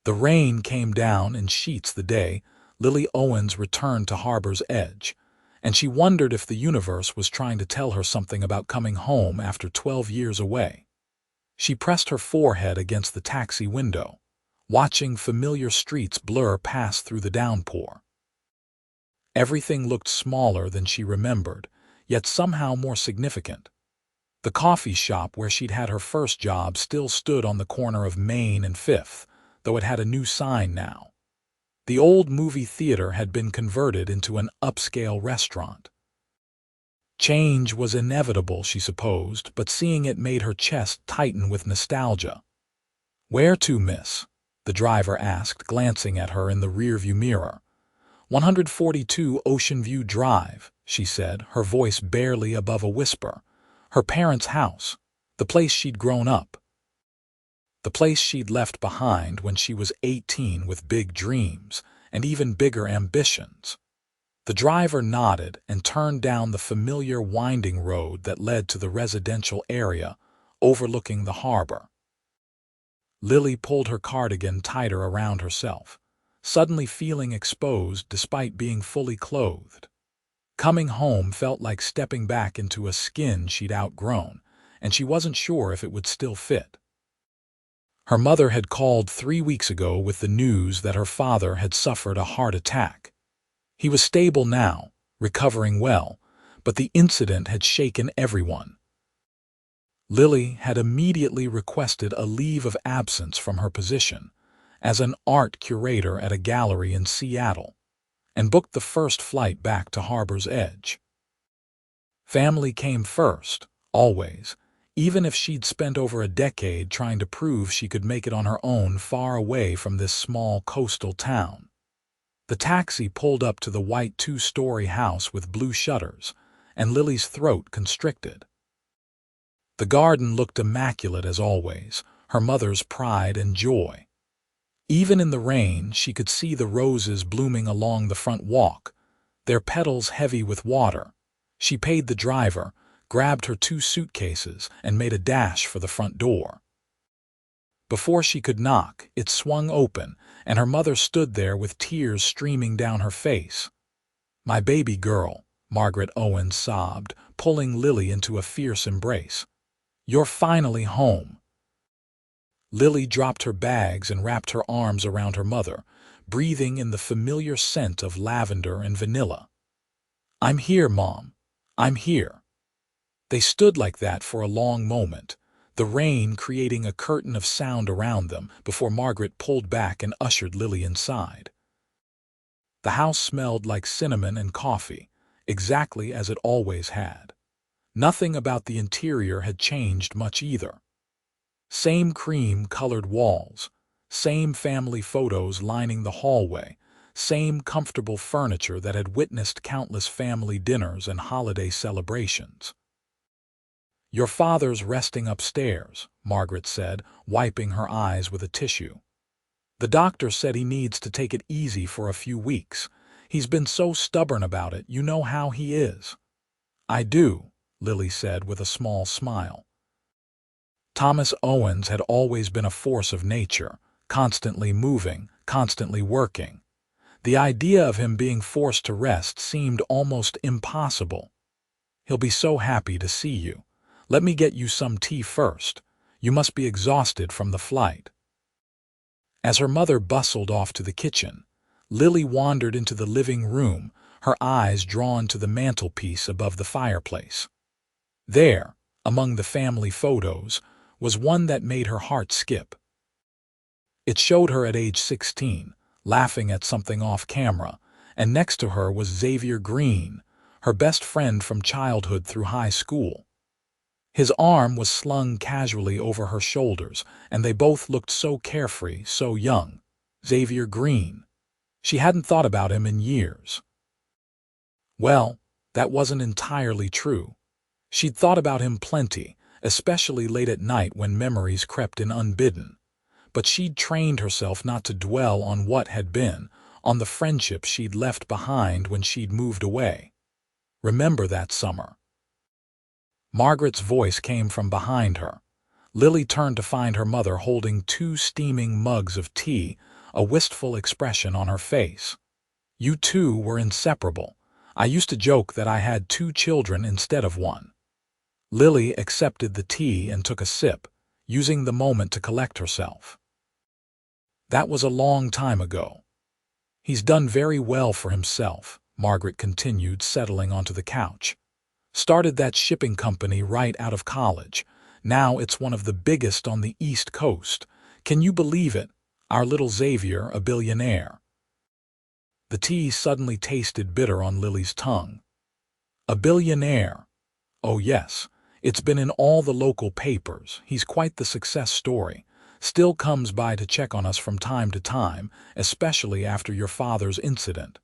The rain came down in sheets the day Lily Owens returned to Harbor's Edge, and she wondered if the universe was trying to tell her something about coming home after 12 years away. She pressed her forehead against the taxi window, watching familiar streets blur past through the downpour. Everything looked smaller than she remembered, yet somehow more significant. The coffee shop where she'd had her first job still stood on the corner of Main and Fifth, though it had a new sign now. The old movie theater had been converted into an upscale restaurant. Change was inevitable, she supposed, but seeing it made her chest tighten with nostalgia. "Where to, miss?" the driver asked, glancing at her in the rearview mirror. 142 Ocean View Drive, she said, her voice barely above a whisper. Her parents' house, the place she'd grown up. The place she'd left behind when she was 18 with big dreams and even bigger ambitions. The driver nodded and turned down the familiar winding road that led to the residential area overlooking the harbor. Lily pulled her cardigan tighter around herself, suddenly feeling exposed despite being fully clothed. Coming home felt like stepping back into a skin she'd outgrown, and she wasn't sure if it would still fit. Her mother had called 3 weeks ago with the news that her father had suffered a heart attack. He was stable now, recovering well, but the incident had shaken everyone. Lily had immediately requested a leave of absence from her position as an art curator at a gallery in Seattle, and booked the first flight back to Harbor's Edge. Family came first, always, even if she'd spent over a decade trying to prove she could make it on her own far away from this small coastal town. The taxi pulled up to the white 2-story house with blue shutters, and Lily's throat constricted. The garden looked immaculate as always, her mother's pride and joy. Even in the rain, she could see the roses blooming along the front walk, their petals heavy with water. She paid the driver, grabbed her 2 suitcases, and made a dash for the front door. Before she could knock, it swung open, and her mother stood there with tears streaming down her face. "My baby girl," Margaret Owens sobbed, pulling Lily into a fierce embrace. "You're finally home." Lily dropped her bags and wrapped her arms around her mother, breathing in the familiar scent of lavender and vanilla. "I'm here, Mom. I'm here." They stood like that for a long moment, the rain creating a curtain of sound around them before Margaret pulled back and ushered Lily inside. The house smelled like cinnamon and coffee, exactly as it always had. Nothing about the interior had changed much either. Same cream-colored walls, same family photos lining the hallway, same comfortable furniture that had witnessed countless family dinners and holiday celebrations. "Your father's resting upstairs," Margaret said, wiping her eyes with a tissue. "The doctor said he needs to take it easy for a few weeks. He's been so stubborn about it, you know how he is." "I do," Lily said with a small smile. Thomas Owens had always been a force of nature, constantly moving, constantly working. The idea of him being forced to rest seemed almost impossible. "He'll be so happy to see you. Let me get you some tea first. You must be exhausted from the flight." As her mother bustled off to the kitchen, Lily wandered into the living room, her eyes drawn to the mantelpiece above the fireplace. There, among the family photos, was one that made her heart skip. It showed her at age 16, laughing at something off camera, and next to her was Xavier Greene, her best friend from childhood through high school. His arm was slung casually over her shoulders, and they both looked so carefree, so young. Xavier Greene. She hadn't thought about him in years. Well, that wasn't entirely true. She'd thought about him plenty, especially late at night when memories crept in unbidden. But she'd trained herself not to dwell on what had been, on the friendship she'd left behind when she'd moved away. "Remember that summer?" Margaret's voice came from behind her. Lily turned to find her mother holding 2 steaming mugs of tea, a wistful expression on her face. "You two were inseparable. I used to joke that I had 2 children instead of one." Lily accepted the tea and took a sip, using the moment to collect herself. "That was a long time ago. He's done very well for himself," Margaret continued, settling onto the couch. "Started that shipping company right out of college. Now it's one of the biggest on the East Coast. Can you believe it? Our little Xavier, a billionaire." The tea suddenly tasted bitter on Lily's tongue. "A billionaire? Oh yes, it's been in all the local papers. He's quite the success story. Still comes by to check on us from time to time, especially after your father's incident.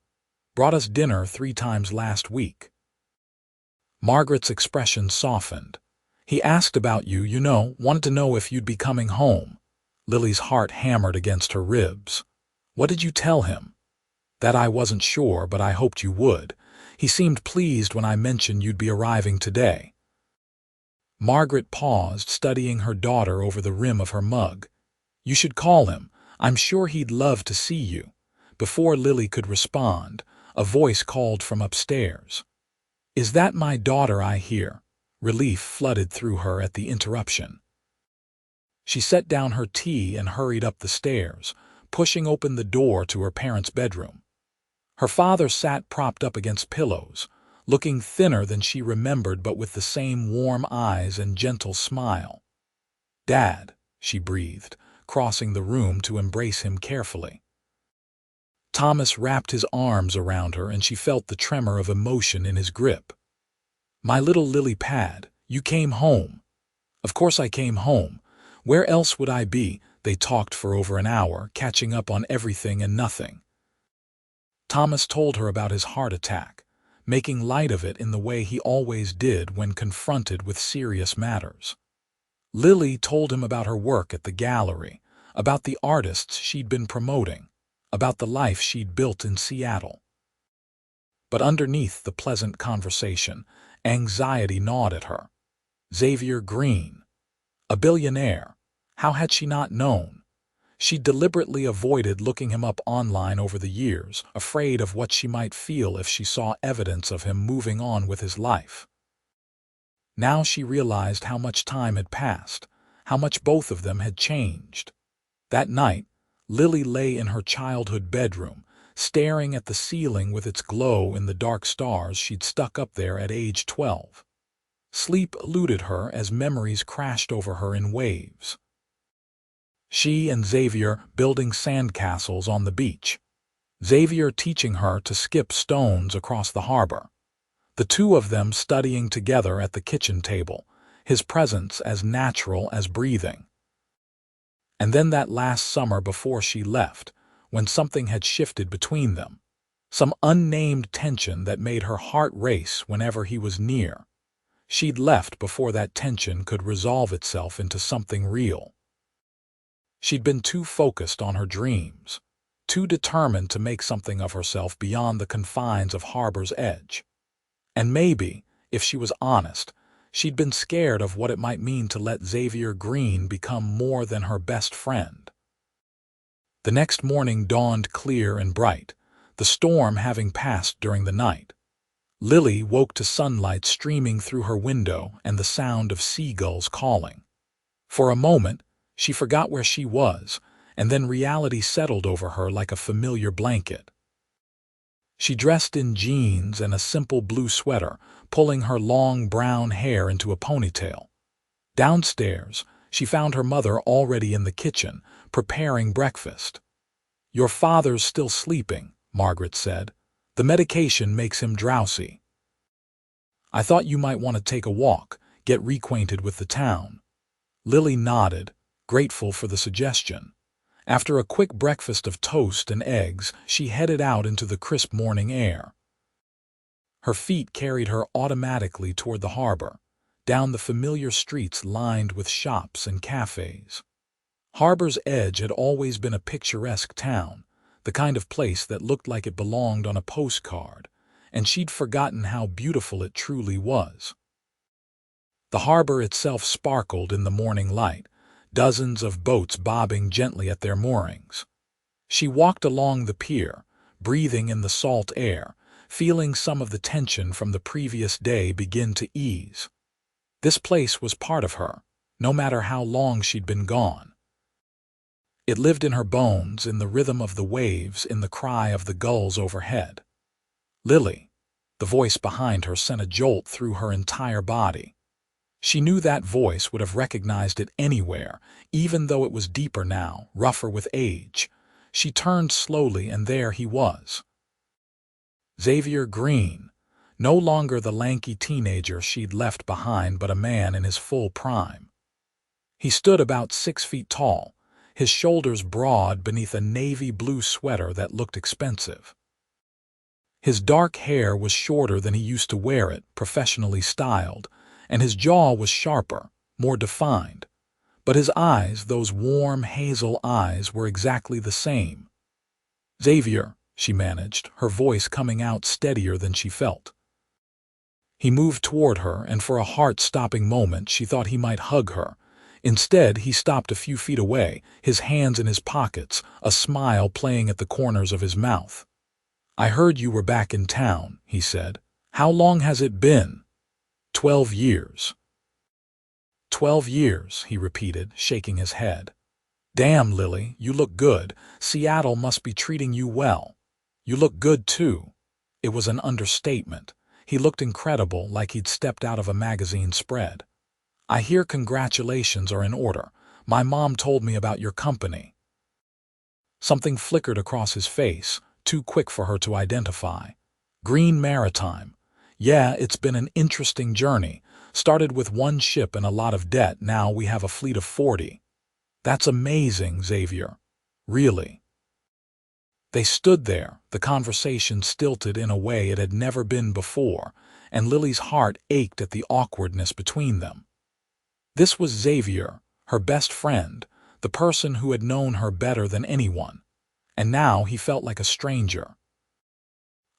Brought us dinner 3 times last week." Margaret's expression softened. "He asked about you, wanted to know if you'd be coming home." Lily's heart hammered against her ribs. "What did you tell him?" "That I wasn't sure, but I hoped you would. He seemed pleased when I mentioned you'd be arriving today." Margaret paused, studying her daughter over the rim of her mug. "You should call him. I'm sure he'd love to see you." Before Lily could respond, a voice called from upstairs. "Is that my daughter I hear?" Relief flooded through her at the interruption. She set down her tea and hurried up the stairs, pushing open the door to her parents' bedroom. Her father sat propped up against pillows, looking thinner than she remembered but with the same warm eyes and gentle smile. "Dad," she breathed, crossing the room to embrace him carefully. Thomas wrapped his arms around her and she felt the tremor of emotion in his grip. "My little lily pad, you came home." "Of course I came home. Where else would I be?" They talked for over an hour, catching up on everything and nothing. Thomas told her about his heart attack, making light of it in the way he always did when confronted with serious matters. Lily told him about her work at the gallery, about the artists she'd been promoting, about the life she'd built in Seattle. But underneath the pleasant conversation, anxiety gnawed at her. Xavier Greene, a billionaire. How had she not known? She deliberately avoided looking him up online over the years, afraid of what she might feel if she saw evidence of him moving on with his life. Now she realized how much time had passed, how much both of them had changed. That night, Lily lay in her childhood bedroom, staring at the ceiling with its glow in the dark stars she'd stuck up there at age 12. Sleep eluded her as memories crashed over her in waves. She and Xavier building sandcastles on the beach. Xavier teaching her to skip stones across the harbor. The two of them studying together at the kitchen table, his presence as natural as breathing. And then that last summer before she left, when something had shifted between them. Some unnamed tension that made her heart race whenever he was near. She'd left before that tension could resolve itself into something real. She'd been too focused on her dreams, too determined to make something of herself beyond the confines of Harbor's Edge. And maybe, if she was honest, she'd been scared of what it might mean to let Xavier Greene become more than her best friend. The next morning dawned clear and bright, the storm having passed during the night. Lily woke to sunlight streaming through her window and the sound of seagulls calling. For a moment, she forgot where she was, and then reality settled over her like a familiar blanket. She dressed in jeans and a simple blue sweater, pulling her long brown hair into a ponytail. Downstairs, she found her mother already in the kitchen, preparing breakfast. "Your father's still sleeping," Margaret said. "The medication makes him drowsy. I thought you might want to take a walk, get reacquainted with the town." Lily nodded, grateful for the suggestion. After a quick breakfast of toast and eggs, she headed out into the crisp morning air. Her feet carried her automatically toward the harbor, down the familiar streets lined with shops and cafes. Harbor's Edge had always been a picturesque town, the kind of place that looked like it belonged on a postcard, and she'd forgotten how beautiful it truly was. The harbor itself sparkled in the morning light, dozens of boats bobbing gently at their moorings. She walked along the pier, breathing in the salt air, feeling some of the tension from the previous day begin to ease. This place was part of her, no matter how long she'd been gone. It lived in her bones, in the rhythm of the waves, in the cry of the gulls overhead. Lily, the voice behind her, sent a jolt through her entire body. She knew that voice would have recognized it anywhere, even though it was deeper now, rougher with age. She turned slowly, and there he was. Xavier Greene, no longer the lanky teenager she'd left behind, but a man in his full prime. He stood about 6 feet tall, his shoulders broad beneath a navy blue sweater that looked expensive. His dark hair was shorter than he used to wear it, professionally styled, and his jaw was sharper, more defined. But his eyes, those warm hazel eyes, were exactly the same. "Xavier," she managed, her voice coming out steadier than she felt. He moved toward her, and for a heart-stopping moment she thought he might hug her. Instead, he stopped a few feet away, his hands in his pockets, a smile playing at the corners of his mouth. "I heard you were back in town," he said. "How long has it been?" 12 years. 12 years, he repeated, shaking his head. "Damn, Lily, you look good. Seattle must be treating you well. You look good, too." It was an understatement. He looked incredible, like he'd stepped out of a magazine spread. "I hear congratulations are in order. My mom told me about your company." Something flickered across his face, too quick for her to identify. "Green Maritime. Yeah, it's been an interesting journey. Started with 1 ship and a lot of debt, now we have a fleet of 40. "That's amazing, Xavier. Really." They stood there, the conversation stilted in a way it had never been before, and Lily's heart ached at the awkwardness between them. This was Xavier, her best friend, the person who had known her better than anyone, and now he felt like a stranger.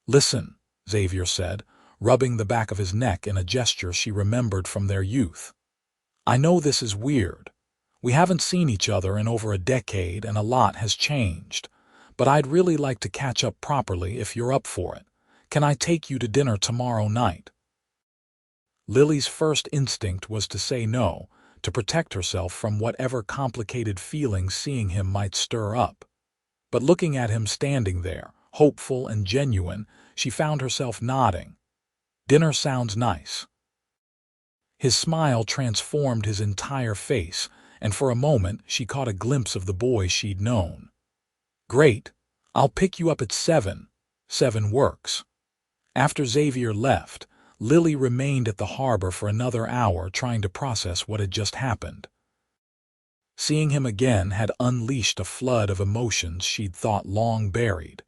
"Listen," Xavier said, rubbing the back of his neck in a gesture she remembered from their youth. "I know this is weird. We haven't seen each other in over a decade and a lot has changed, but I'd really like to catch up properly if you're up for it. Can I take you to dinner tomorrow night?" Lily's first instinct was to say no, to protect herself from whatever complicated feelings seeing him might stir up. But looking at him standing there, hopeful and genuine, she found herself nodding. "Dinner sounds nice." His smile transformed his entire face, and for a moment she caught a glimpse of the boy she'd known. "Great. I'll pick you up at 7. 7 works." After Xavier left, Lily remained at the harbor for another hour trying to process what had just happened. Seeing him again had unleashed a flood of emotions she'd thought long buried.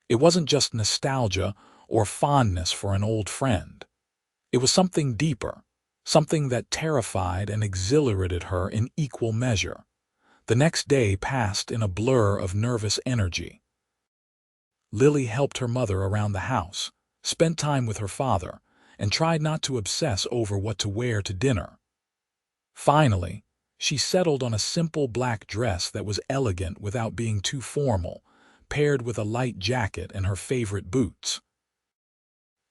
It wasn't just nostalgia or fondness for an old friend. It was something deeper, something that terrified and exhilarated her in equal measure. The next day passed in a blur of nervous energy. Lily helped her mother around the house, spent time with her father, and tried not to obsess over what to wear to dinner. Finally, she settled on a simple black dress that was elegant without being too formal, paired with a light jacket and her favorite boots.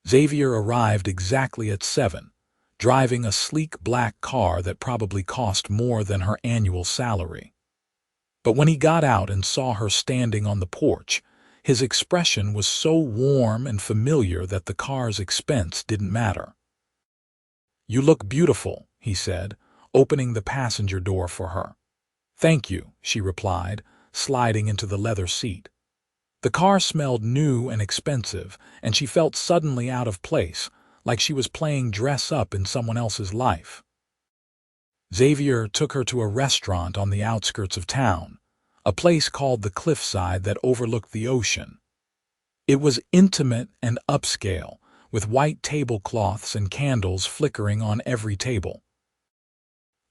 Xavier arrived exactly at 7, driving a sleek black car that probably cost more than her annual salary. But when he got out and saw her standing on the porch, his expression was so warm and familiar that the car's expense didn't matter. "You look beautiful," he said, opening the passenger door for her. "Thank you," she replied, sliding into the leather seat. The car smelled new and expensive, and she felt suddenly out of place, like she was playing dress-up in someone else's life. Xavier took her to a restaurant on the outskirts of town, a place called the Cliffside that overlooked the ocean. It was intimate and upscale, with white tablecloths and candles flickering on every table.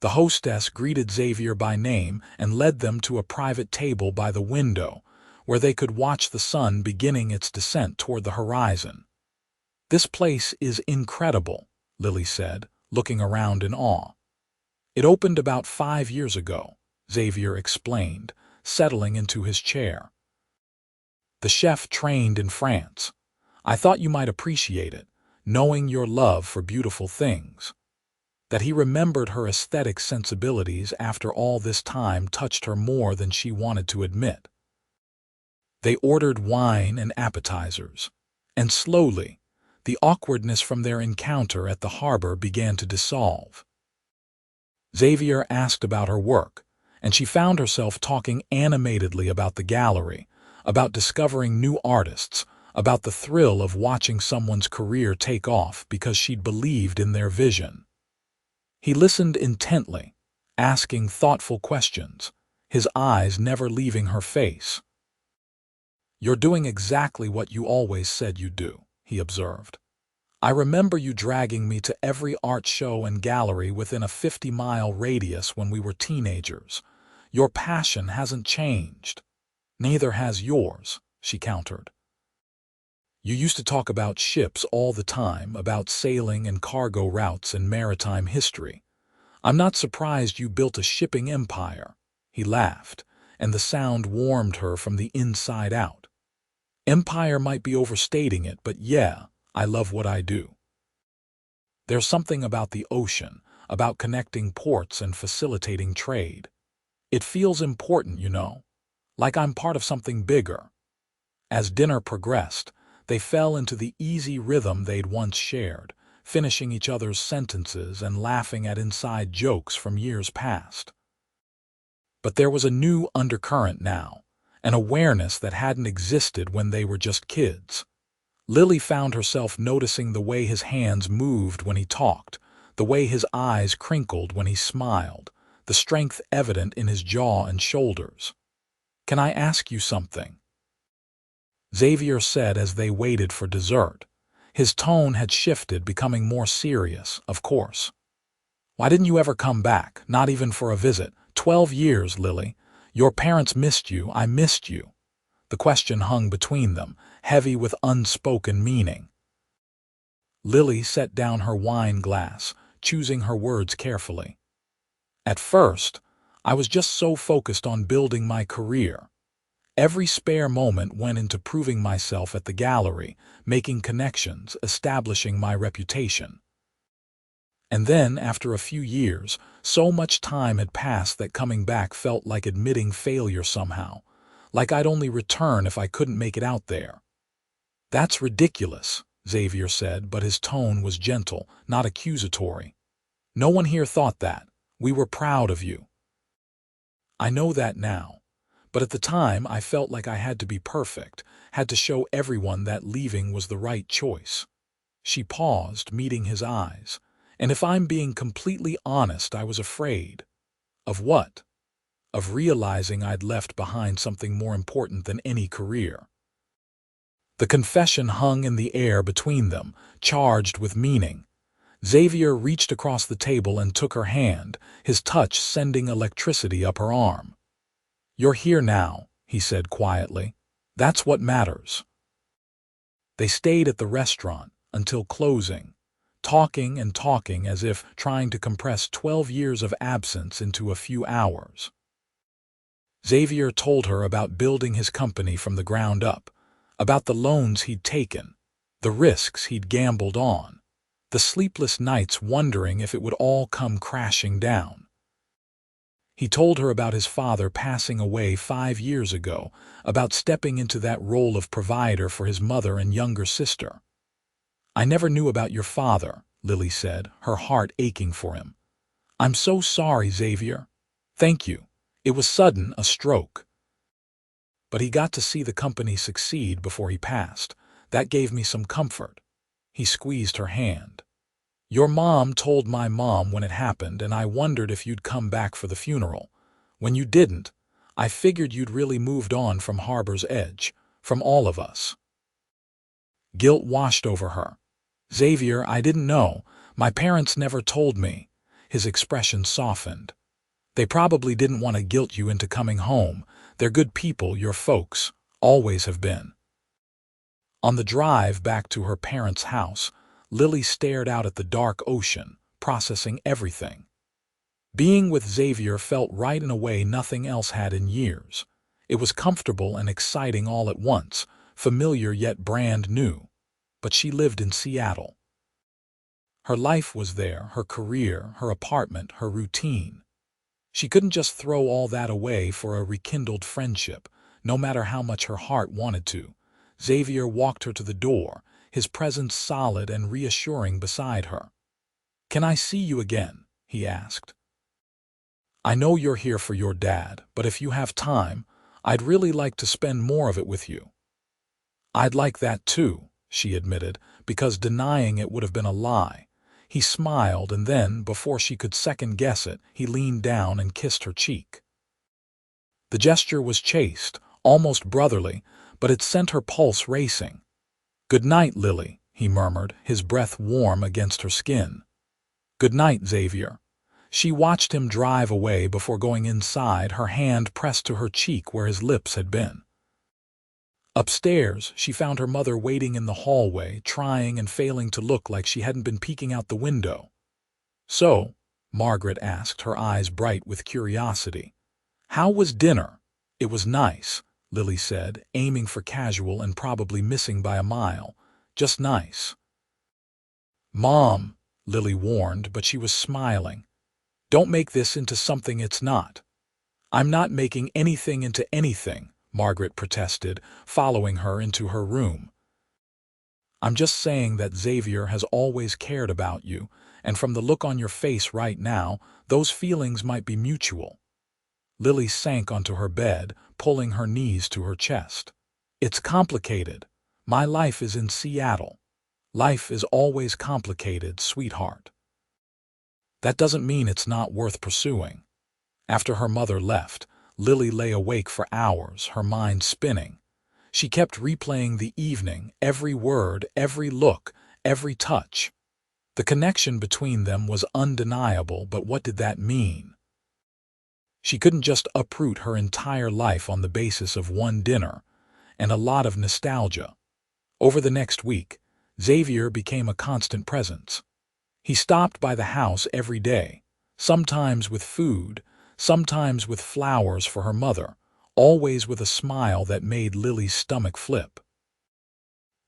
The hostess greeted Xavier by name and led them to a private table by the window, where they could watch the sun beginning its descent toward the horizon. "This place is incredible," Lily said, looking around in awe. "It opened about 5 years ago," Xavier explained, settling into his chair. the chef trained in France. I thought you might appreciate it, knowing your love for beautiful things." That he remembered her aesthetic sensibilities after all this time touched her more than she wanted to admit. They ordered wine and appetizers, and slowly, the awkwardness from their encounter at the harbor began to dissolve. Xavier asked about her work, and she found herself talking animatedly about the gallery, about discovering new artists, about the thrill of watching someone's career take off because she'd believed in their vision. He listened intently, asking thoughtful questions, his eyes never leaving her face. "You're doing exactly what you always said you'd do," he observed. "I remember you dragging me to every art show and gallery within a 50-mile radius when we were teenagers. Your passion hasn't changed. Neither has yours," she countered. "You used to talk about ships all the time, about sailing and cargo routes and maritime history. I'm not surprised you built a shipping empire." He laughed, and the sound warmed her from the inside out. "Empire might be overstating it, but yeah, I love what I do. There's something about the ocean, about connecting ports and facilitating trade. It feels important, you know, like I'm part of something bigger." As dinner progressed, they fell into the easy rhythm they'd once shared, finishing each other's sentences and laughing at inside jokes from years past. But there was a new undercurrent now, an awareness that hadn't existed when they were just kids. Lily found herself noticing the way his hands moved when he talked, the way his eyes crinkled when he smiled, the strength evident in his jaw and shoulders. "Can I ask you something?" Xavier said as they waited for dessert. His tone had shifted, becoming more serious, of course. "Why didn't you ever come back, not even for a visit? 12 years, Lily. Your parents missed you, I missed you." The question hung between them, heavy with unspoken meaning. Lily set down her wine glass, choosing her words carefully. "At first, I was just so focused on building my career. Every spare moment went into proving myself at the gallery, making connections, establishing my reputation. And then, after a few years, so much time had passed that coming back felt like admitting failure somehow, like I'd only return if I couldn't make it out there." "That's ridiculous," Xavier said, but his tone was gentle, not accusatory. "No one here thought that. We were proud of you." "I know that now. But at the time, I felt like I had to be perfect, had to show everyone that leaving was the right choice." She paused, meeting his eyes. "And if I'm being completely honest, I was afraid." "Of what?" "Of realizing I'd left behind something more important than any career." The confession hung in the air between them, charged with meaning. Xavier reached across the table and took her hand, his touch sending electricity up her arm. "You're here now," he said quietly. "That's what matters." They stayed at the restaurant until closing, talking and talking as if trying to compress 12 years of absence into a few hours. Xavier told her about building his company from the ground up, about the loans he'd taken, the risks he'd gambled on, the sleepless nights wondering if it would all come crashing down. He told her about his father passing away 5 years ago, about stepping into that role of provider for his mother and younger sister. "I never knew about your father," Lily said, her heart aching for him. "I'm so sorry, Xavier." "Thank you. It was sudden, a stroke. But he got to see the company succeed before he passed. That gave me some comfort." He squeezed her hand. "Your mom told my mom when it happened, and I wondered if you'd come back for the funeral. When you didn't, I figured you'd really moved on from Harbor's Edge, from all of us." Guilt washed over her. "Xavier, I didn't know. My parents never told me." His expression softened. "They probably didn't want to guilt you into coming home. They're good people, your folks, always have been." On the drive back to her parents' house, Lily stared out at the dark ocean, processing everything. Being with Xavier felt right in a way nothing else had in years. It was comfortable and exciting all at once, familiar yet brand new. But she lived in Seattle. Her life was there, her career, her apartment, her routine. She couldn't just throw all that away for a rekindled friendship, no matter how much her heart wanted to. Xavier walked her to the door, his presence solid and reassuring beside her. "Can I see you again?" he asked. "I know you're here for your dad, but if you have time, I'd really like to spend more of it with you." "I'd like that too," she admitted, because denying it would have been a lie. He smiled, and then, before she could second-guess it, he leaned down and kissed her cheek. The gesture was chaste, almost brotherly, but it sent her pulse racing. "Good night, Lily," he murmured, his breath warm against her skin. "Good night, Xavier." She watched him drive away before going inside, her hand pressed to her cheek where his lips had been. Upstairs, she found her mother waiting in the hallway, trying and failing to look like she hadn't been peeking out the window. "So," Margaret asked, her eyes bright with curiosity, "how was dinner?" "It was nice," Lily said, aiming for casual and probably missing by a mile. "Just nice." "Mom," Lily warned, but she was smiling. "Don't make this into something it's not." "I'm not making anything into anything," Margaret protested, following her into her room. "I'm just saying that Xavier has always cared about you, and from the look on your face right now, those feelings might be mutual." Lily sank onto her bed, pulling her knees to her chest. "It's complicated. My life is in Seattle. Life is always complicated, sweetheart." "That doesn't mean it's not worth pursuing." After her mother left, Lily lay awake for hours, her mind spinning. She kept replaying the evening, every word, every look, every touch. The connection between them was undeniable, but what did that mean? She couldn't just uproot her entire life on the basis of one dinner, and a lot of nostalgia. Over the next week, Xavier became a constant presence. He stopped by the house every day, sometimes with food, sometimes with flowers for her mother, always with a smile that made Lily's stomach flip.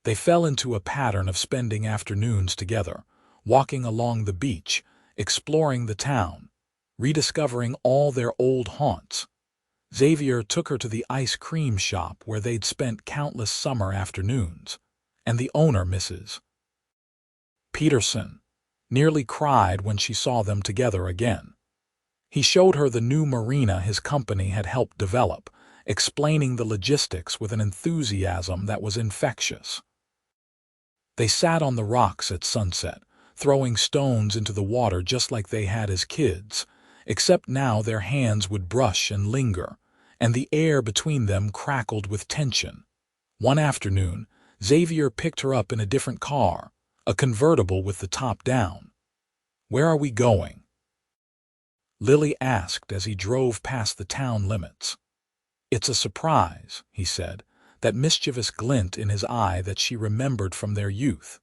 They fell into a pattern of spending afternoons together, walking along the beach, exploring the town, rediscovering all their old haunts. Xavier took her to the ice cream shop where they'd spent countless summer afternoons, and the owner, Mrs. Peterson, nearly cried when she saw them together again. He showed her the new marina his company had helped develop, explaining the logistics with an enthusiasm that was infectious. They sat on the rocks at sunset, throwing stones into the water just like they had as kids, except now their hands would brush and linger, and the air between them crackled with tension. One afternoon, Xavier picked her up in a different car, a convertible with the top down. "Where are we going?" Lily asked as he drove past the town limits. "It's a surprise," he said, that mischievous glint in his eye that she remembered from their youth.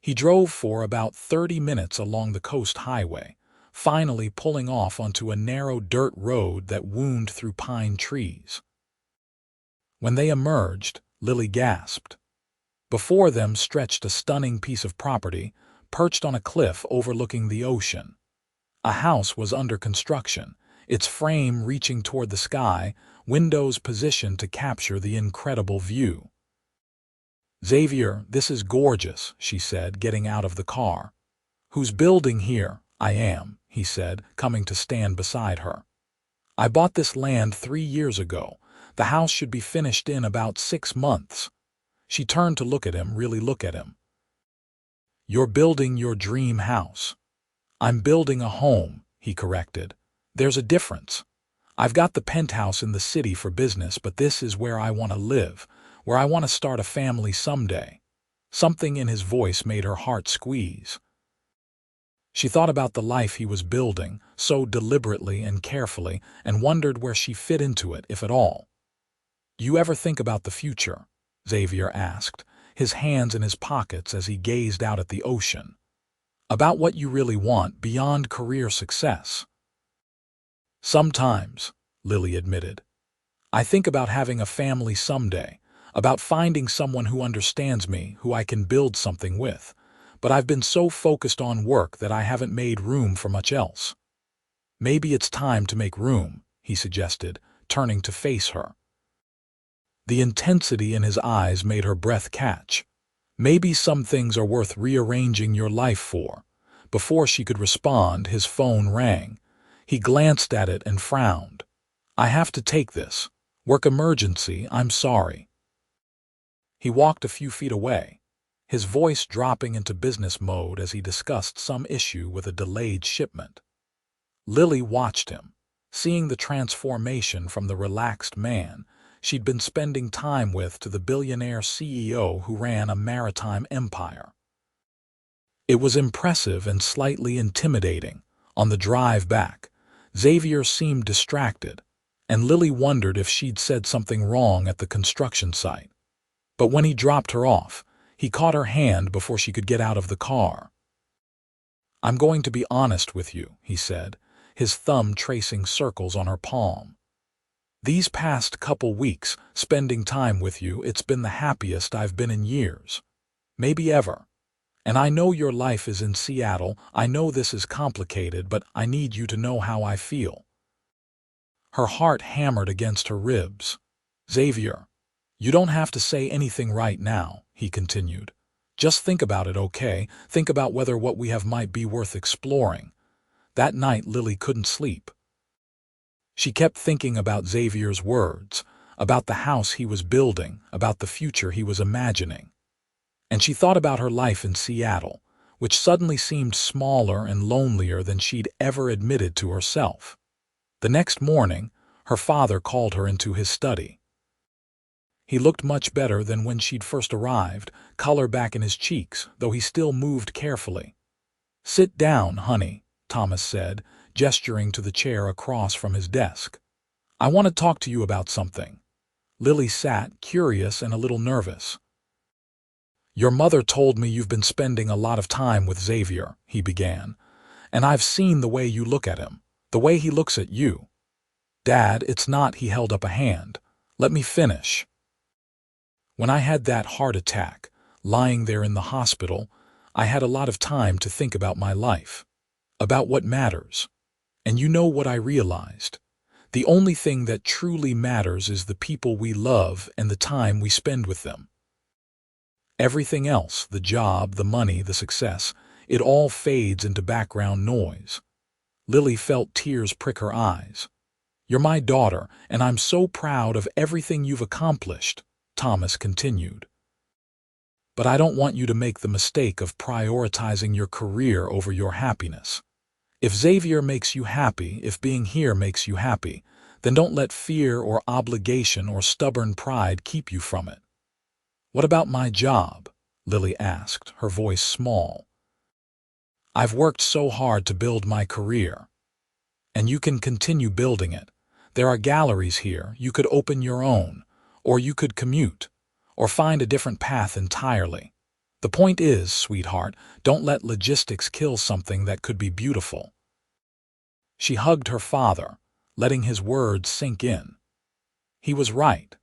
He drove for about 30 minutes along the coast highway, finally pulling off onto a narrow dirt road that wound through pine trees. When they emerged, Lily gasped. Before them stretched a stunning piece of property, perched on a cliff overlooking the ocean. A house was under construction, its frame reaching toward the sky, windows positioned to capture the incredible view. "Xavier, this is gorgeous," she said, getting out of the car. "Who's building here?" "I am," he said, coming to stand beside her. "I bought this land 3 years ago. The house should be finished in about 6 months." She turned to look at him, really look at him. "You're building your dream house." "I'm building a home," he corrected. "There's a difference. I've got the penthouse in the city for business, but this is where I want to live, where I want to start a family someday." Something in his voice made her heart squeeze. She thought about the life he was building, so deliberately and carefully, and wondered where she fit into it, if at all. "You ever think about the future?" Xavier asked, his hands in his pockets as he gazed out at the ocean. "About what you really want beyond career success?" "Sometimes," Lily admitted. "I think about having a family someday, about finding someone who understands me, who I can build something with. But I've been so focused on work that I haven't made room for much else. Maybe it's time to make room, he suggested, turning to face her. The intensity in his eyes made her breath catch. Maybe some things are worth rearranging your life for. Before she could respond, his phone rang. He glanced at it and frowned. I have to take this. Work emergency, I'm sorry. He walked a few feet away, his voice dropping into business mode as he discussed some issue with a delayed shipment. Lily watched him, seeing the transformation from the relaxed man she'd been spending time with to the billionaire CEO who ran a maritime empire. It was impressive and slightly intimidating. On the drive back, Xavier seemed distracted, and Lily wondered if she'd said something wrong at the construction site. But when he dropped her off, he caught her hand before she could get out of the car. I'm going to be honest with you, he said, his thumb tracing circles on her palm. These past couple weeks, spending time with you, it's been the happiest I've been in years. Maybe ever. And I know your life is in Seattle. I know this is complicated, but I need you to know how I feel. Her heart hammered against her ribs. Xavier, you don't have to say anything right now, he continued. Just think about it, okay? Think about whether what we have might be worth exploring. That night, Lily couldn't sleep. She kept thinking about Xavier's words, about the house he was building, about the future he was imagining. And she thought about her life in Seattle, which suddenly seemed smaller and lonelier than she'd ever admitted to herself. The next morning, her father called her into his study. He looked much better than when she'd first arrived, color back in his cheeks, though he still moved carefully. Sit down, honey, Thomas said, gesturing to the chair across from his desk. I want to talk to you about something. Lily sat, curious and a little nervous. Your mother told me you've been spending a lot of time with Xavier, he began, and I've seen the way you look at him, the way he looks at you. Dad, it's not, he held up a hand. Let me finish. When I had that heart attack, lying there in the hospital, I had a lot of time to think about my life, about what matters. And you know what I realized? The only thing that truly matters is the people we love and the time we spend with them. Everything else, the job, the money, the success, it all fades into background noise. Lily felt tears prick her eyes. You're my daughter, and I'm so proud of everything you've accomplished, Thomas continued. But I don't want you to make the mistake of prioritizing your career over your happiness. If Xavier makes you happy, if being here makes you happy, then don't let fear or obligation or stubborn pride keep you from it. What about my job? Lily asked, her voice small. I've worked so hard to build my career. And you can continue building it. There are galleries here, you could open your own, or you could commute, or find a different path entirely. The point is, sweetheart, don't let logistics kill something that could be beautiful. She hugged her father, letting his words sink in. He was right.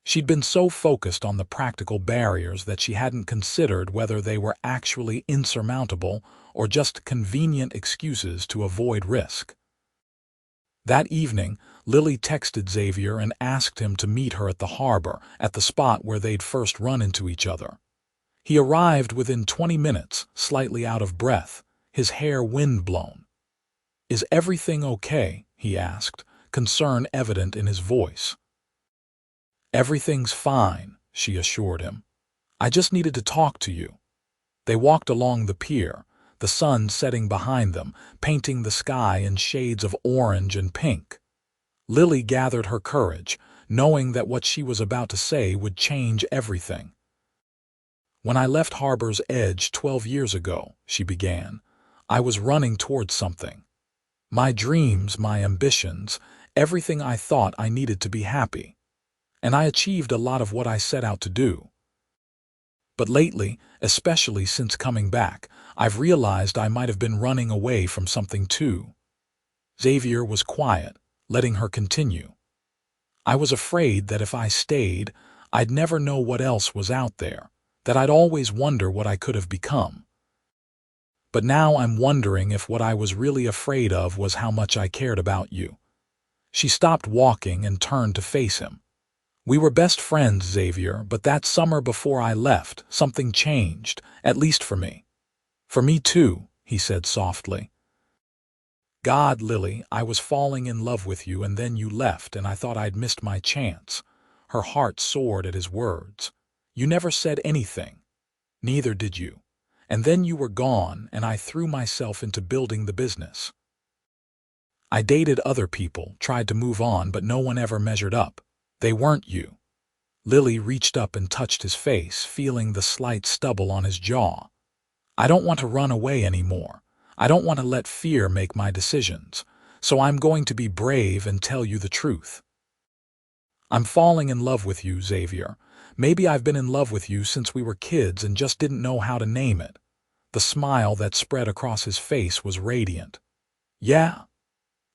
She'd been so focused on the practical barriers that she hadn't considered whether they were actually insurmountable or just convenient excuses to avoid risk. That evening, Lily texted Xavier and asked him to meet her at the harbor, at the spot where they'd first run into each other. He arrived within 20 minutes, slightly out of breath, his hair wind-blown. Is everything okay? He asked, concern evident in his voice. Everything's fine, she assured him. I just needed to talk to you. They walked along the pier, the sun setting behind them, painting the sky in shades of orange and pink. Lily gathered her courage, knowing that what she was about to say would change everything. When I left Harbor's Edge 12 years ago, she began, I was running towards something. My dreams, my ambitions, everything I thought I needed to be happy. And I achieved a lot of what I set out to do. But lately, especially since coming back, I've realized I might have been running away from something too. Xavier was quiet, letting her continue. I was afraid that if I stayed, I'd never know what else was out there, that I'd always wonder what I could have become. But now I'm wondering if what I was really afraid of was how much I cared about you." She stopped walking and turned to face him. "We were best friends, Xavier, but that summer before I left, something changed, at least for me." "For me too," he said softly. "God, Lily, I was falling in love with you and then you left and I thought I'd missed my chance." Her heart soared at his words. "You never said anything." "Neither did you. And then you were gone and I threw myself into building the business. I dated other people, tried to move on, but no one ever measured up. They weren't you." Lily reached up and touched his face, feeling the slight stubble on his jaw. "I don't want to run away anymore. I don't want to let fear make my decisions. So I'm going to be brave and tell you the truth. I'm falling in love with you, Xavier. Maybe I've been in love with you since we were kids and just didn't know how to name it." The smile that spread across his face was radiant. "Yeah.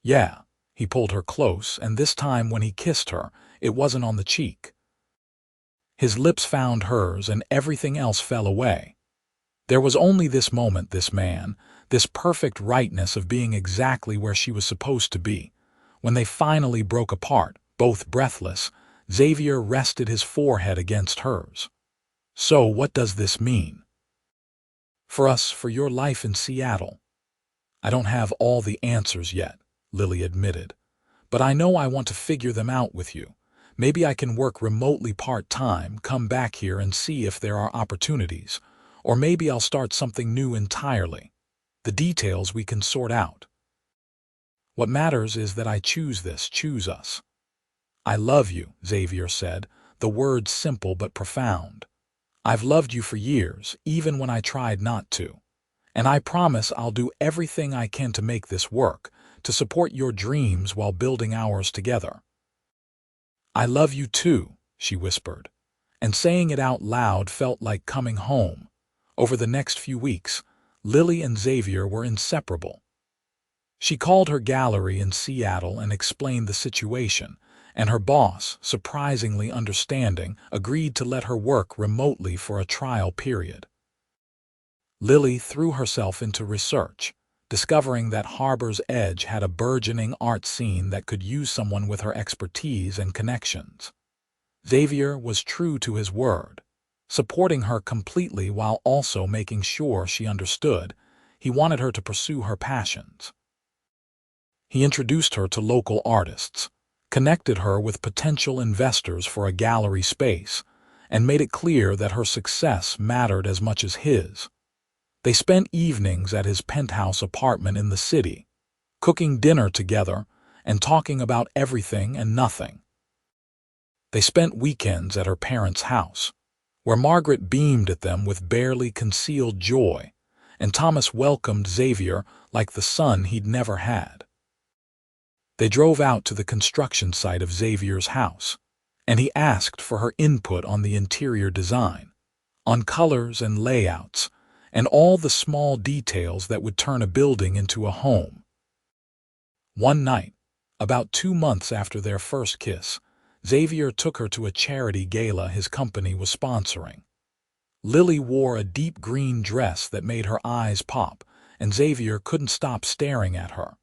Yeah." He pulled her close, and this time when he kissed her, it wasn't on the cheek. His lips found hers and everything else fell away. There was only this moment, this man, this perfect rightness of being exactly where she was supposed to be. When they finally broke apart, both breathless, Xavier rested his forehead against hers. "So what does this mean?" "For us, for your life in Seattle." "I don't have all the answers yet," Lily admitted. "But I know I want to figure them out with you. Maybe I can work remotely part-time, come back here and see if there are opportunities. Or maybe I'll start something new entirely. The details we can sort out. What matters is that I choose this, choose us." "I love you," Xavier said, the words simple but profound. "I've loved you for years, even when I tried not to. And I promise I'll do everything I can to make this work, to support your dreams while building ours together." "I love you too," she whispered. And saying it out loud felt like coming home. Over the next few weeks, Lily and Xavier were inseparable. She called her gallery in Seattle and explained the situation, and her boss, surprisingly understanding, agreed to let her work remotely for a trial period. Lily threw herself into research, discovering that Harbor's Edge had a burgeoning art scene that could use someone with her expertise and connections. Xavier was true to his word, supporting her completely while also making sure she understood. He wanted her to pursue her passions. He introduced her to local artists, connected her with potential investors for a gallery space, and made it clear that her success mattered as much as his. They spent evenings at his penthouse apartment in the city, cooking dinner together and talking about everything and nothing. They spent weekends at her parents' house, where Margaret beamed at them with barely concealed joy, and Thomas welcomed Xavier like the son he'd never had. They drove out to the construction site of Xavier's house, and he asked for her input on the interior design, on colors and layouts, and all the small details that would turn a building into a home. One night, about 2 months after their first kiss, Xavier took her to a charity gala his company was sponsoring. Lily wore a deep green dress that made her eyes pop, and Xavier couldn't stop staring at her.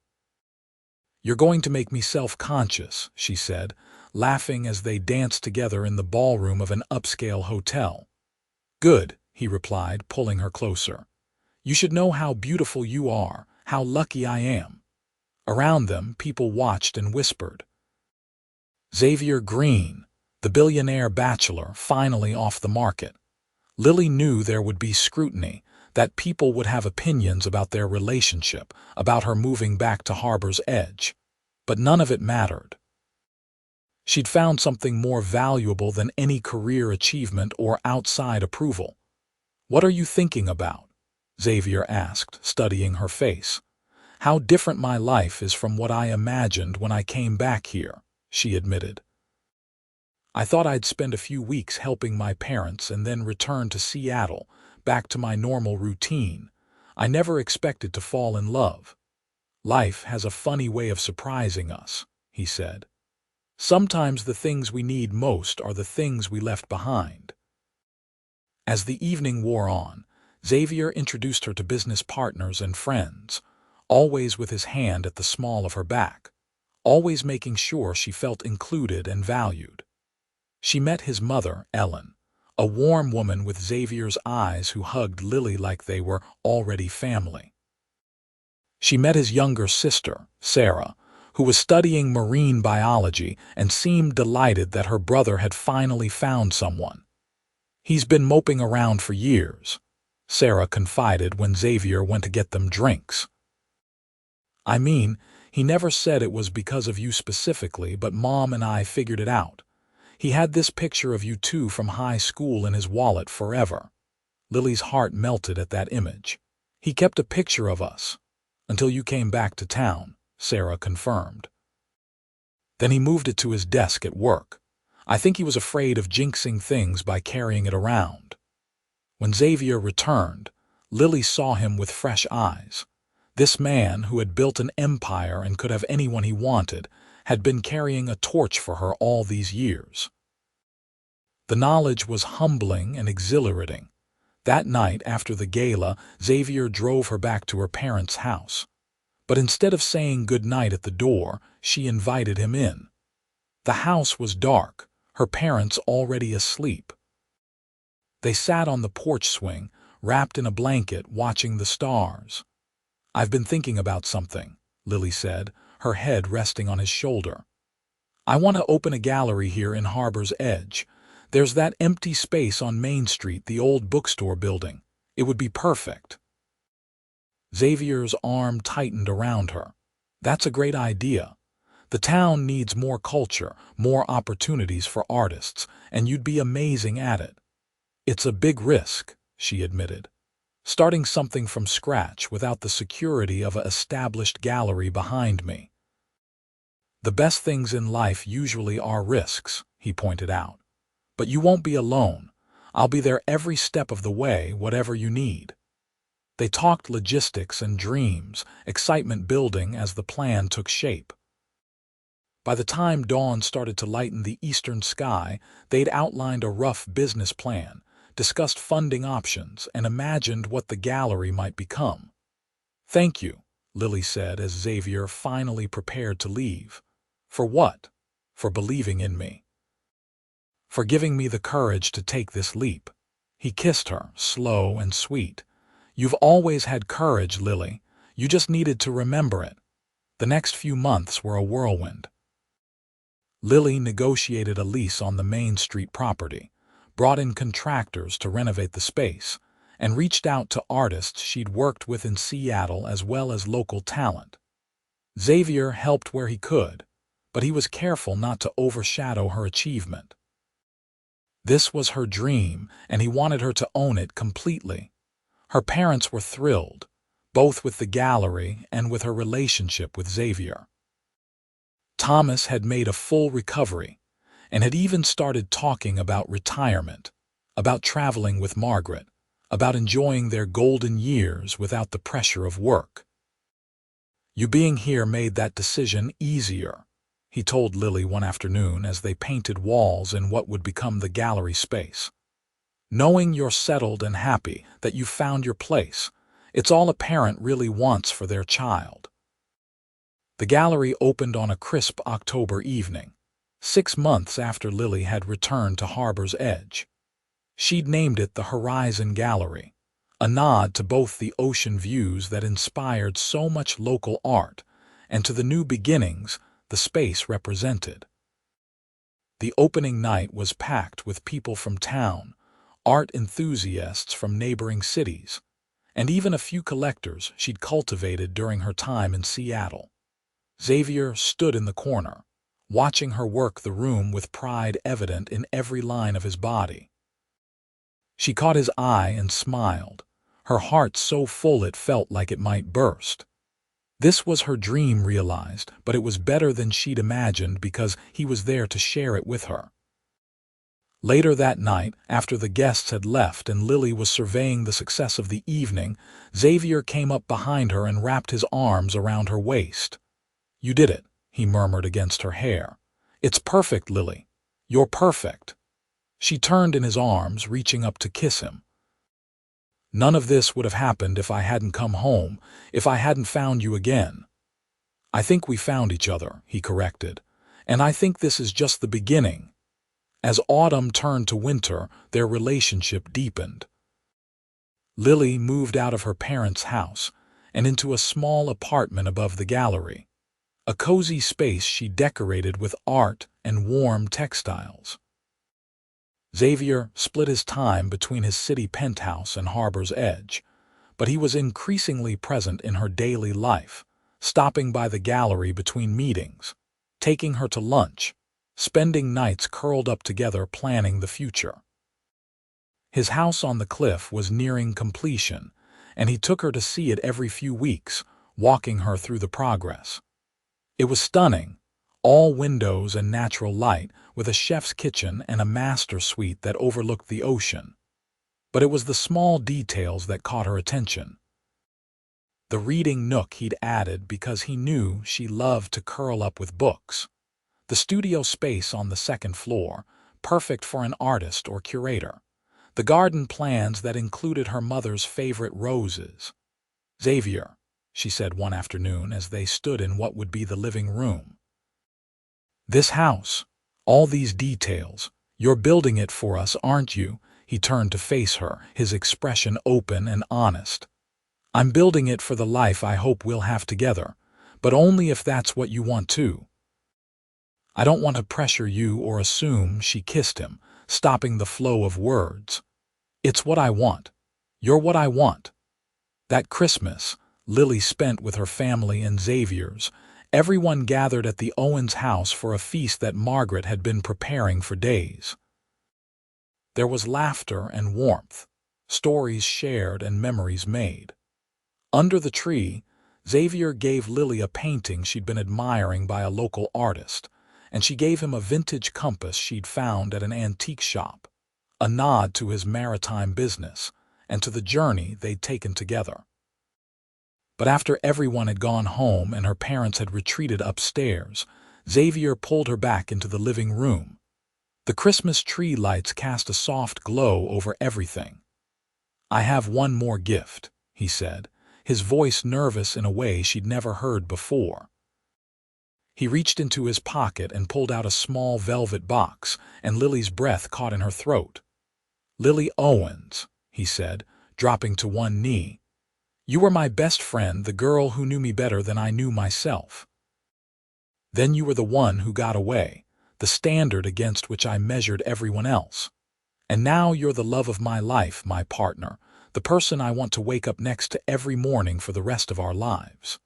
"You're going to make me self-conscious," she said, laughing as they danced together in the ballroom of an upscale hotel. "Good," he replied, pulling her closer. "You should know how beautiful you are, how lucky I am." Around them, people watched and whispered. Xavier Greene, the billionaire bachelor, finally off the market. Lily knew there would be scrutiny, that people would have opinions about their relationship, about her moving back to Harbor's Edge. But none of it mattered. She'd found something more valuable than any career achievement or outside approval. "What are you thinking about?" Xavier asked, studying her face. "How different my life is from what I imagined when I came back here," she admitted. "I thought I'd spend a few weeks helping my parents and then return to Seattle, back to my normal routine. I never expected to fall in love. Life has a funny way of surprising us," he said. Sometimes the things we need most are the things we left behind. As the evening wore on, Xavier introduced her to business partners and friends, always with his hand at the small of her back, always making sure she felt included and valued. She met his mother, Ellen, a warm woman with Xavier's eyes who hugged Lily like they were already family. She met his younger sister, Sarah, who was studying marine biology and seemed delighted that her brother had finally found someone. "He's been moping around for years," Sarah confided when Xavier went to get them drinks. "I mean, he never said it was because of you specifically, but Mom and I figured it out. He had this picture of you two from high school in his wallet forever." Lily's heart melted at that image. "He kept a picture of us until you came back to town," Sarah confirmed. "Then he moved it to his desk at work. I think he was afraid of jinxing things by carrying it around." When Xavier returned, Lily saw him with fresh eyes. This man, who had built an empire and could have anyone he wanted, had been carrying a torch for her all these years. The knowledge was humbling and exhilarating. That night, after the gala, Xavier drove her back to her parents' house. But instead of saying good night at the door, she invited him in. The house was dark, her parents already asleep. They sat on the porch swing, wrapped in a blanket, watching the stars. "I've been thinking about something," Lily said, her head resting on his shoulder. "I want to open a gallery here in Harbor's Edge. There's that empty space on Main Street, the old bookstore building. It would be perfect." Xavier's arm tightened around her. "That's a great idea. The town needs more culture, more opportunities for artists, and you'd be amazing at it." "It's a big risk," she admitted. "Starting something from scratch without the security of an established gallery behind me." "The best things in life usually are risks," he pointed out. "But you won't be alone. I'll be there every step of the way, whatever you need." They talked logistics and dreams, excitement building as the plan took shape. By the time dawn started to lighten the eastern sky, they'd outlined a rough business plan, discussed funding options, and imagined what the gallery might become. "Thank you," Lily said as Xavier finally prepared to leave. "For what?" "For believing in me. For giving me the courage to take this leap." He kissed her, slow and sweet. "You've always had courage, Lily. You just needed to remember it." The next few months were a whirlwind. Lily negotiated a lease on the Main Street property, brought in contractors to renovate the space, and reached out to artists she'd worked with in Seattle as well as local talent. Xavier helped where he could, but he was careful not to overshadow her achievement. This was her dream, and he wanted her to own it completely. Her parents were thrilled, both with the gallery and with her relationship with Xavier. Thomas had made a full recovery, and had even started talking about retirement, about traveling with Margaret, about enjoying their golden years without the pressure of work. "You being here made that decision easier," he told Lily one afternoon as they painted walls in what would become the gallery space. "Knowing you're settled and happy, that you've found your place, it's all a parent really wants for their child." The gallery opened on a crisp October evening, 6 months after Lily had returned to Harbor's Edge. She'd named it the Horizon Gallery, a nod to both the ocean views that inspired so much local art and to the new beginnings the space represented. The opening night was packed with people from town, art enthusiasts from neighboring cities, and even a few collectors she'd cultivated during her time in Seattle. Xavier stood in the corner, watching her work the room with pride evident in every line of his body. She caught his eye and smiled, her heart so full it felt like it might burst. This was her dream realized, but it was better than she'd imagined because he was there to share it with her. Later that night, after the guests had left and Lily was surveying the success of the evening, Xavier came up behind her and wrapped his arms around her waist. "You did it," he murmured against her hair. "It's perfect, Lily. You're perfect." She turned in his arms, reaching up to kiss him. "None of this would have happened if I hadn't come home, if I hadn't found you again." "I think we found each other," he corrected, "and I think this is just the beginning." As autumn turned to winter, their relationship deepened. Lily moved out of her parents' house and into a small apartment above the gallery, a cozy space she decorated with art and warm textiles. Xavier split his time between his city penthouse and Harbor's Edge, but he was increasingly present in her daily life, stopping by the gallery between meetings, taking her to lunch, spending nights curled up together planning the future. His house on the cliff was nearing completion, and he took her to see it every few weeks, walking her through the progress. It was stunning, all windows and natural light, with a chef's kitchen and a master suite that overlooked the ocean. But it was the small details that caught her attention. The reading nook he'd added because he knew she loved to curl up with books. The studio space on the second floor, perfect for an artist or curator. The garden plans that included her mother's favorite roses. "Xavier," she said one afternoon as they stood in what would be the living room. "This house, all these details, you're building it for us, aren't you?" He turned to face her, his expression open and honest. "I'm building it for the life I hope we'll have together, but only if that's what you want too." "I don't want to pressure you or assume," she kissed him, stopping the flow of words. "It's what I want. You're what I want." That Christmas, Lily spent with her family and Xavier's. Everyone gathered at the Owens house for a feast that Margaret had been preparing for days. There was laughter and warmth, stories shared and memories made. Under the tree, Xavier gave Lily a painting she'd been admiring by a local artist, and she gave him a vintage compass she'd found at an antique shop, a nod to his maritime business and to the journey they'd taken together. But after everyone had gone home and her parents had retreated upstairs, Xavier pulled her back into the living room. The Christmas tree lights cast a soft glow over everything. "I have one more gift," he said, his voice nervous in a way she'd never heard before. He reached into his pocket and pulled out a small velvet box, and Lily's breath caught in her throat. "Lily Owens," he said, dropping to one knee. "You were my best friend, the girl who knew me better than I knew myself. Then you were the one who got away, the standard against which I measured everyone else. And now you're the love of my life, my partner, the person I want to wake up next to every morning for the rest of our lives."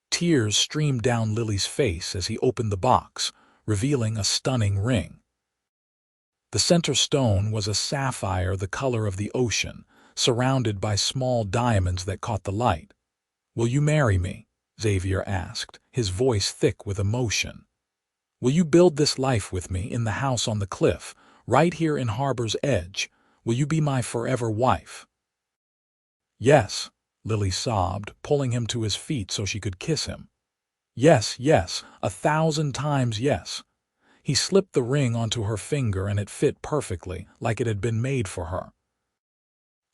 Tears streamed down Lily's face as he opened the box, revealing a stunning ring. The center stone was a sapphire the color of the ocean, surrounded by small diamonds that caught the light. "Will you marry me?" Xavier asked, his voice thick with emotion. "Will you build this life with me in the house on the cliff, right here in Harbor's Edge? Will you be my forever wife?" "Yes," Lily sobbed, pulling him to his feet so she could kiss him. "Yes, yes, 1,000 times yes." He slipped the ring onto her finger and it fit perfectly, like it had been made for her.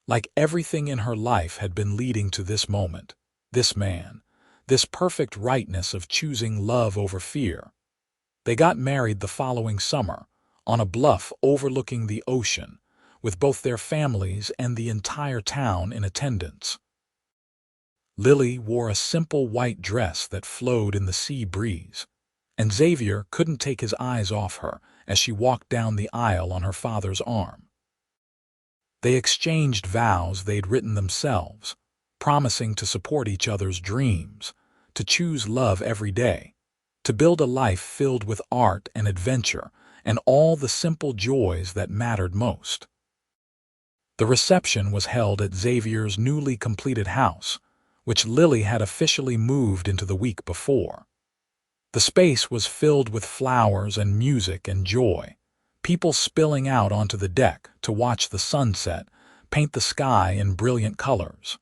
Like everything in her life had been leading to this moment, this man, this perfect rightness of choosing love over fear. They got married the following summer, on a bluff overlooking the ocean, with both their families and the entire town in attendance. Lily wore a simple white dress that flowed in the sea breeze, and Xavier couldn't take his eyes off her as she walked down the aisle on her father's arm. They exchanged vows they'd written themselves, promising to support each other's dreams, to choose love every day, to build a life filled with art and adventure and all the simple joys that mattered most. The reception was held at Xavier's newly completed house, which Lily had officially moved into the week before. The space was filled with flowers and music and joy, people spilling out onto the deck to watch the sunset paint the sky in brilliant colors.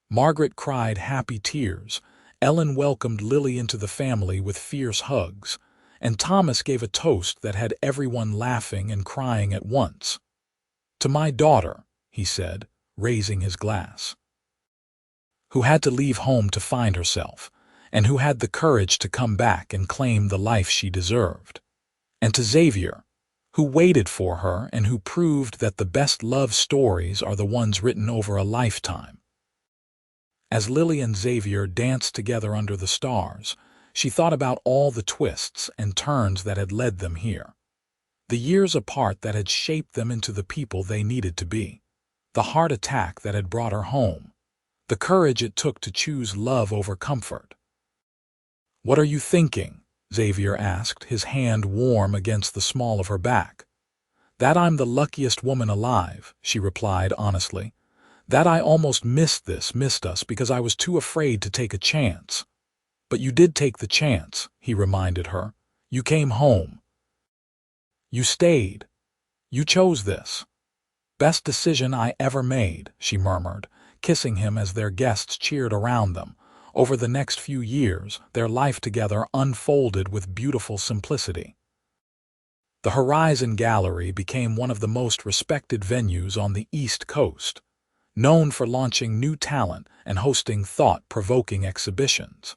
Margaret cried happy tears, Ellen welcomed Lily into the family with fierce hugs, and Thomas gave a toast that had everyone laughing and crying at once. "To my daughter," he said, raising his glass, "who had to leave home to find herself, and who had the courage to come back and claim the life she deserved. And to Xavier, who waited for her and who proved that the best love stories are the ones written over a lifetime." As Lily and Xavier danced together under the stars, she thought about all the twists and turns that had led them here. The years apart that had shaped them into the people they needed to be. The heart attack that had brought her home. The courage it took to choose love over comfort. "What are you thinking?" Xavier asked, his hand warm against the small of her back. "That I'm the luckiest woman alive," she replied honestly. "That I almost missed us because I was too afraid to take a chance." "But you did take the chance," he reminded her. "You came home. You stayed. You chose this." "Best decision I ever made," she murmured, kissing him as their guests cheered around them. Over the next few years, their life together unfolded with beautiful simplicity. The Horizon Gallery became one of the most respected venues on the East Coast, known for launching new talent and hosting thought-provoking exhibitions.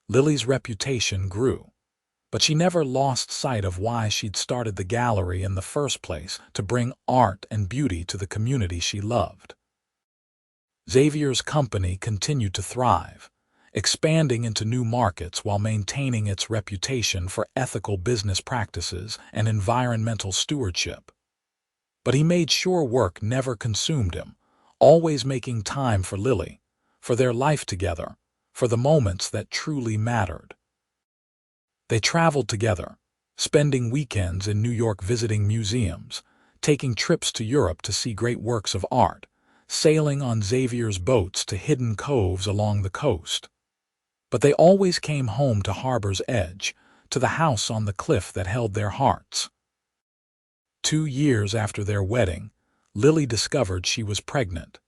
Lily's reputation grew, but she never lost sight of why she'd started the gallery in the first place, to bring art and beauty to the community she loved. Xavier's company continued to thrive, expanding into new markets while maintaining its reputation for ethical business practices and environmental stewardship. But he made sure work never consumed him, always making time for Lily, for their life together, for the moments that truly mattered. They traveled together, spending weekends in New York visiting museums, taking trips to Europe to see great works of art, sailing on Xavier's boats to hidden coves along the coast. But they always came home to Harbor's Edge, to the house on the cliff that held their hearts. 2 years after their wedding, Lily discovered she was pregnant.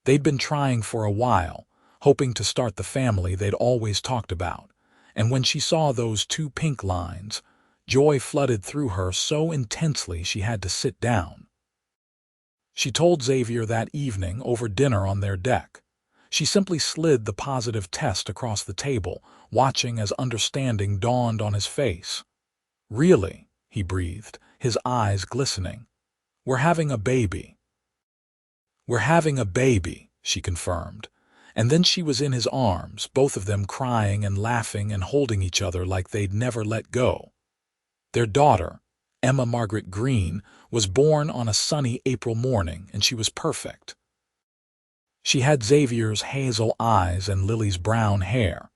They'd been trying for a while, hoping to start the family they'd always talked about, and when she saw those 2 pink lines, joy flooded through her so intensely she had to sit down. She told Xavier that evening over dinner on their deck. She simply slid the positive test across the table, watching as understanding dawned on his face. "Really?" he breathed, his eyes glistening. "We're having a baby." "We're having a baby," she confirmed. And then she was in his arms, both of them crying and laughing and holding each other like they'd never let go. Their daughter, Emma Margaret Greene, was born on a sunny April morning, and she was perfect. She had Xavier's hazel eyes and Lily's brown hair,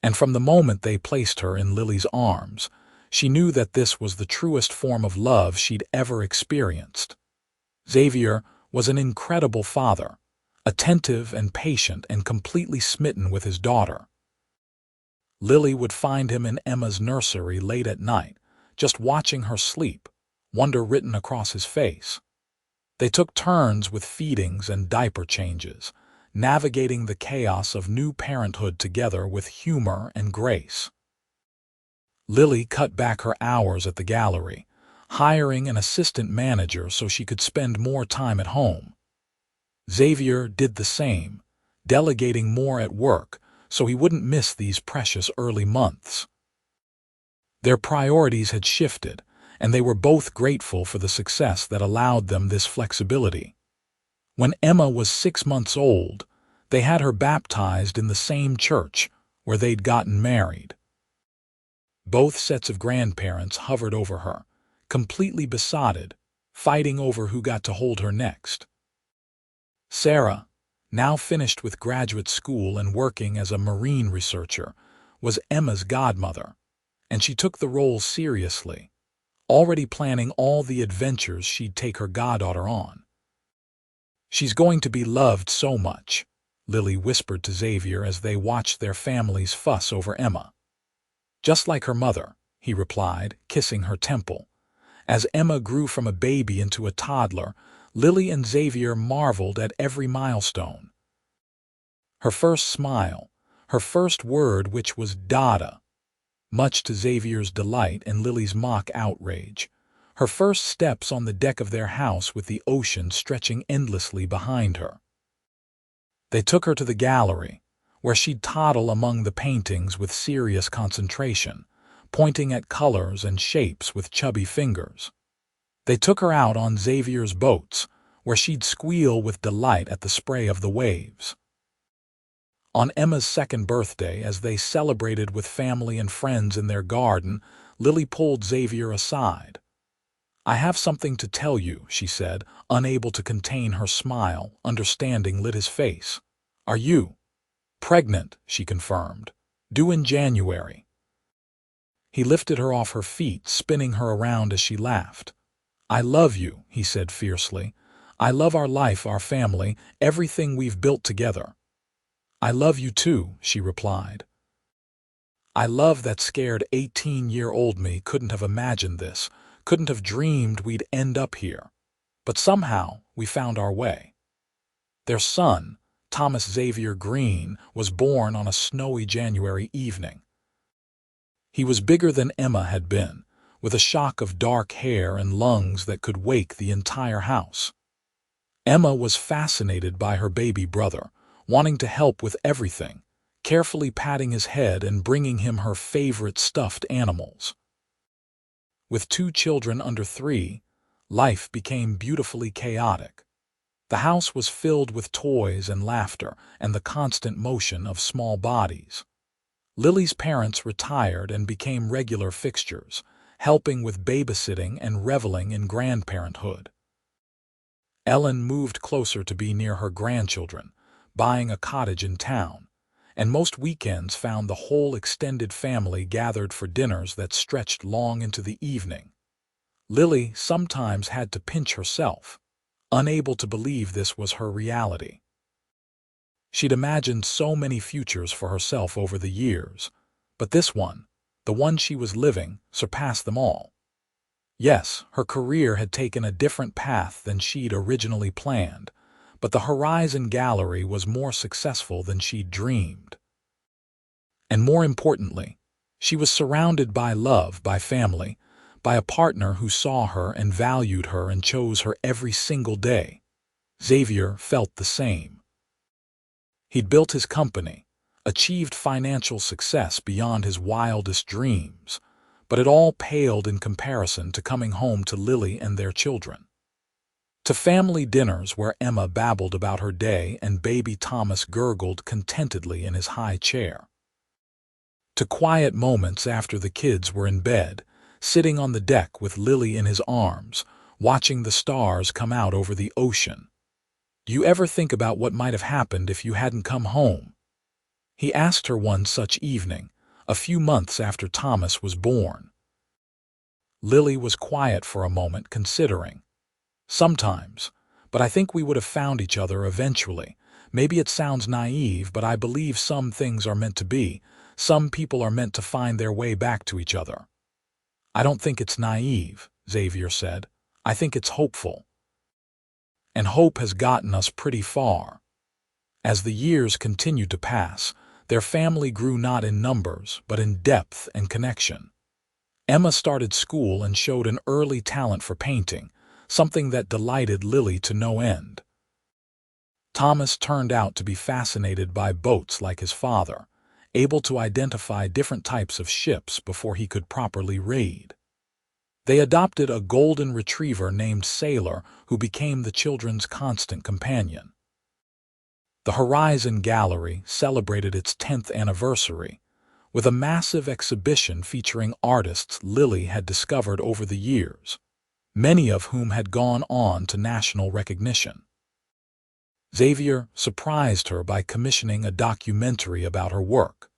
and from the moment they placed her in Lily's arms, she knew that this was the truest form of love she'd ever experienced. Xavier was an incredible father, attentive and patient and completely smitten with his daughter. Lily would find him in Emma's nursery late at night, just watching her sleep, wonder written across his face. They took turns with feedings and diaper changes, navigating the chaos of new parenthood together with humor and grace. Lily cut back her hours at the gallery, hiring an assistant manager so she could spend more time at home. Xavier did the same, delegating more at work so he wouldn't miss these precious early months. Their priorities had shifted, and they were both grateful for the success that allowed them this flexibility. When Emma was 6 months old, they had her baptized in the same church where they'd gotten married. Both sets of grandparents hovered over her, completely besotted, fighting over who got to hold her next. Sarah, now finished with graduate school and working as a marine researcher, was Emma's godmother, and she took the role seriously, already planning all the adventures she'd take her goddaughter on. "She's going to be loved so much," Lily whispered to Xavier as they watched their families fuss over Emma. "Just like her mother," he replied, kissing her temple. As Emma grew from a baby into a toddler, Lily and Xavier marveled at every milestone. Her first smile, her first word, which was "Dada," much to Xavier's delight and Lily's mock outrage. Her first steps on the deck of their house with the ocean stretching endlessly behind her. They took her to the gallery, where she'd toddle among the paintings with serious concentration, pointing at colors and shapes with chubby fingers. They took her out on Xavier's boats, where she'd squeal with delight at the spray of the waves. On Emma's second birthday, as they celebrated with family and friends in their garden, Lily pulled Xavier aside. "I have something to tell you," she said, unable to contain her smile. Understanding lit his face. "Are you pregnant?" she confirmed. "Due in January." He lifted her off her feet, spinning her around as she laughed. "I love you," he said fiercely. "I love our life, our family, everything we've built together." "I love you too," she replied. "I love that scared 18-year-old me couldn't have imagined this, couldn't have dreamed we'd end up here. But somehow we found our way." Their son, Thomas Xavier Greene, was born on a snowy January evening. He was bigger than Emma had been, with a shock of dark hair and lungs that could wake the entire house. Emma was fascinated by her baby brother, wanting to help with everything, carefully patting his head and bringing him her favorite stuffed animals. With 2 children under 3, life became beautifully chaotic. The house was filled with toys and laughter and the constant motion of small bodies. Lily's parents retired and became regular fixtures, helping with babysitting and reveling in grandparenthood. Ellen moved closer to be near her grandchildren, buying a cottage in town, and most weekends found the whole extended family gathered for dinners that stretched long into the evening. Lily sometimes had to pinch herself, unable to believe this was her reality. She'd imagined so many futures for herself over the years, but this one, the one she was living, surpassed them all. Yes, her career had taken a different path than she'd originally planned, but the Horizon Gallery was more successful than she'd dreamed. And more importantly, she was surrounded by love, by family, by a partner who saw her and valued her and chose her every single day. Xavier felt the same. He'd built his company, achieved financial success beyond his wildest dreams, but it all paled in comparison to coming home to Lily and their children. To family dinners where Emma babbled about her day and baby Thomas gurgled contentedly in his high chair. To quiet moments after the kids were in bed, sitting on the deck with Lily in his arms, watching the stars come out over the ocean. "Do you ever think about what might have happened if you hadn't come home?" he asked her one such evening, a few months after Thomas was born. Lily was quiet for a moment, considering. "Sometimes, but I think we would have found each other eventually. Maybe it sounds naive, but I believe some things are meant to be. Some people are meant to find their way back to each other." "I don't think it's naive," Xavier said. "I think it's hopeful. And hope has gotten us pretty far." As the years continued to pass, their family grew not in numbers, but in depth and connection. Emma started school and showed an early talent for painting, something that delighted Lily to no end. Thomas turned out to be fascinated by boats like his father, able to identify different types of ships before he could properly read. They adopted a golden retriever named Sailor, who became the children's constant companion. The Horizon Gallery celebrated its 10th anniversary, with a massive exhibition featuring artists Lily had discovered over the years, many of whom had gone on to national recognition. Xavier surprised her by commissioning a documentary about her work,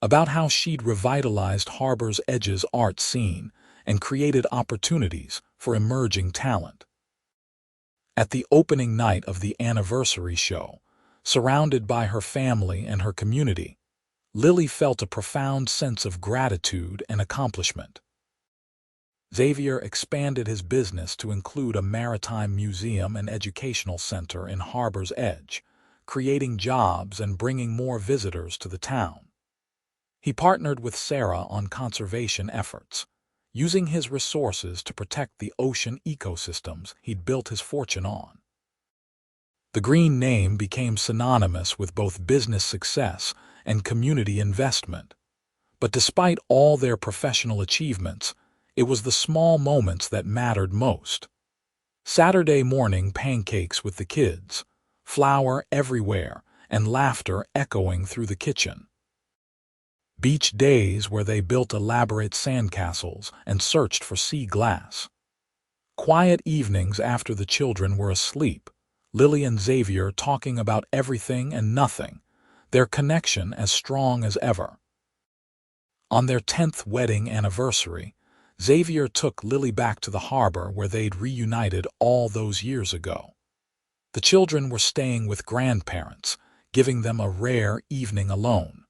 about how she'd revitalized Harbor's Edge's art scene and created opportunities for emerging talent. At the opening night of the anniversary show, surrounded by her family and her community, Lily felt a profound sense of gratitude and accomplishment. Xavier expanded his business to include a maritime museum and educational center in Harbor's Edge, creating jobs and bringing more visitors to the town. He partnered with Sarah on conservation efforts, using his resources to protect the ocean ecosystems he'd built his fortune on. The Greene name became synonymous with both business success and community investment. But despite all their professional achievements, it was the small moments that mattered most. Saturday morning pancakes with the kids, flour everywhere, and laughter echoing through the kitchen. Beach days where they built elaborate sandcastles and searched for sea glass. Quiet evenings after the children were asleep, Lily and Xavier talking about everything and nothing, their connection as strong as ever. On their 10th wedding anniversary, Xavier took Lily back to the harbor where they'd reunited all those years ago. The children were staying with grandparents, giving them a rare evening alone.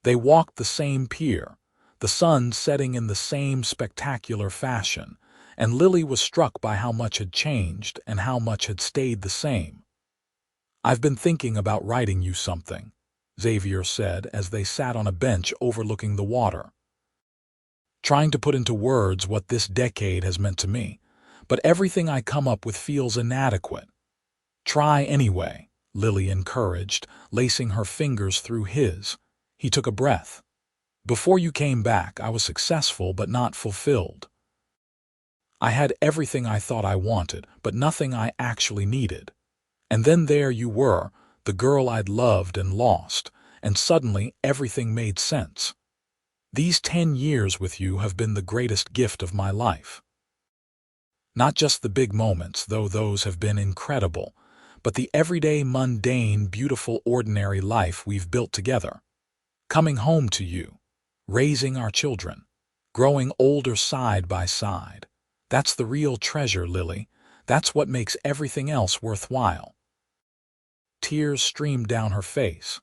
They walked the same pier, the sun setting in the same spectacular fashion, and Lily was struck by how much had changed and how much had stayed the same. "I've been thinking about writing you something," Xavier said as they sat on a bench overlooking the water. "Trying to put into words what this decade has meant to me, but everything I come up with feels inadequate." "Try anyway," Lily encouraged, lacing her fingers through his. He took a breath. "Before you came back, I was successful but not fulfilled. I had everything I thought I wanted, but nothing I actually needed. And then there you were, the girl I'd loved and lost, and suddenly everything made sense. These 10 years with you have been the greatest gift of my life. Not just the big moments, though those have been incredible, but the everyday, mundane, beautiful, ordinary life we've built together. Coming home to you, raising our children, growing older side by side. That's the real treasure, Lily. That's what makes everything else worthwhile." Tears streamed down her face.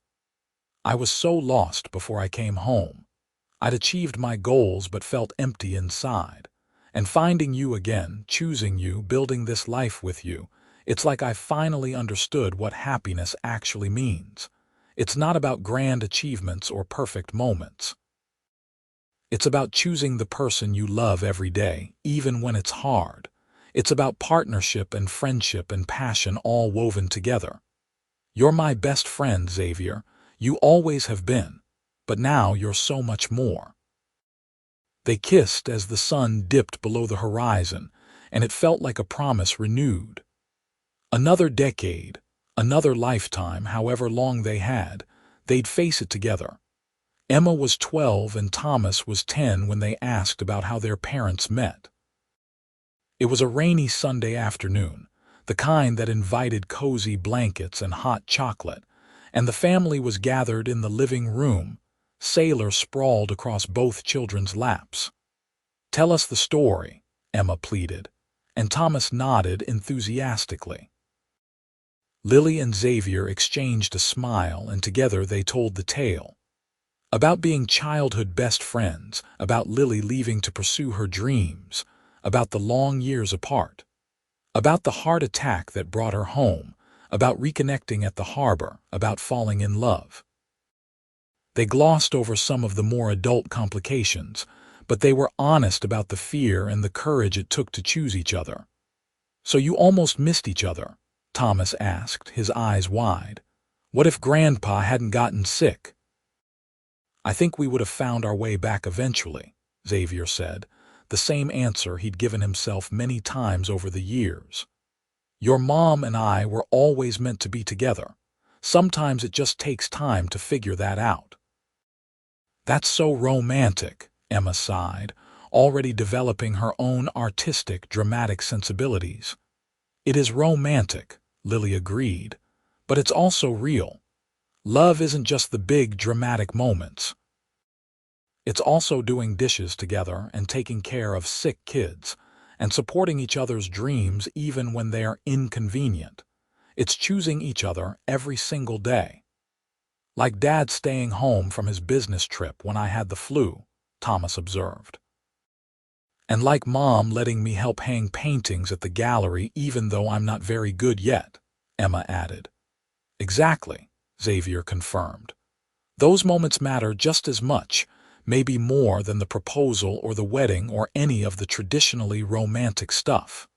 "I was so lost before I came home. I'd achieved my goals but felt empty inside. And finding you again, choosing you, building this life with you, it's like I finally understood what happiness actually means. It's not about grand achievements or perfect moments. It's about choosing the person you love every day, even when it's hard. It's about partnership and friendship and passion all woven together. You're my best friend, Xavier. You always have been. But now you're so much more." They kissed as the sun dipped below the horizon, and it felt like a promise renewed. Another decade, another lifetime, however long they had, they'd face it together. Emma was 12 and Thomas was 10 when they asked about how their parents met. It was a rainy Sunday afternoon, the kind that invited cozy blankets and hot chocolate, and the family was gathered in the living room, Sailor sprawled across both children's laps. "Tell us the story," Emma pleaded, and Thomas nodded enthusiastically. Lily and Xavier exchanged a smile, and together they told the tale. About being childhood best friends, about Lily leaving to pursue her dreams, about the long years apart, about the heart attack that brought her home, about reconnecting at the harbor, about falling in love. They glossed over some of the more adult complications, but they were honest about the fear and the courage it took to choose each other. "So you almost missed each other?" Thomas asked, his eyes wide. "What if Grandpa hadn't gotten sick?" "I think we would have found our way back eventually," Xavier said, the same answer he'd given himself many times over the years. "Your mom and I were always meant to be together. Sometimes it just takes time to figure that out." "That's so romantic," Emma sighed, already developing her own artistic, dramatic sensibilities. "It is romantic," Lily agreed, "but it's also real. Love isn't just the big, dramatic moments. It's also doing dishes together and taking care of sick kids and supporting each other's dreams even when they are inconvenient. It's choosing each other every single day. Like Dad staying home from his business trip when I had the flu," Thomas observed. "And like Mom letting me help hang paintings at the gallery even though I'm not very good yet," Emma added. "Exactly," Xavier confirmed. Those moments matter just as much, maybe more than the proposal or the wedding or any of the traditionally romantic stuff.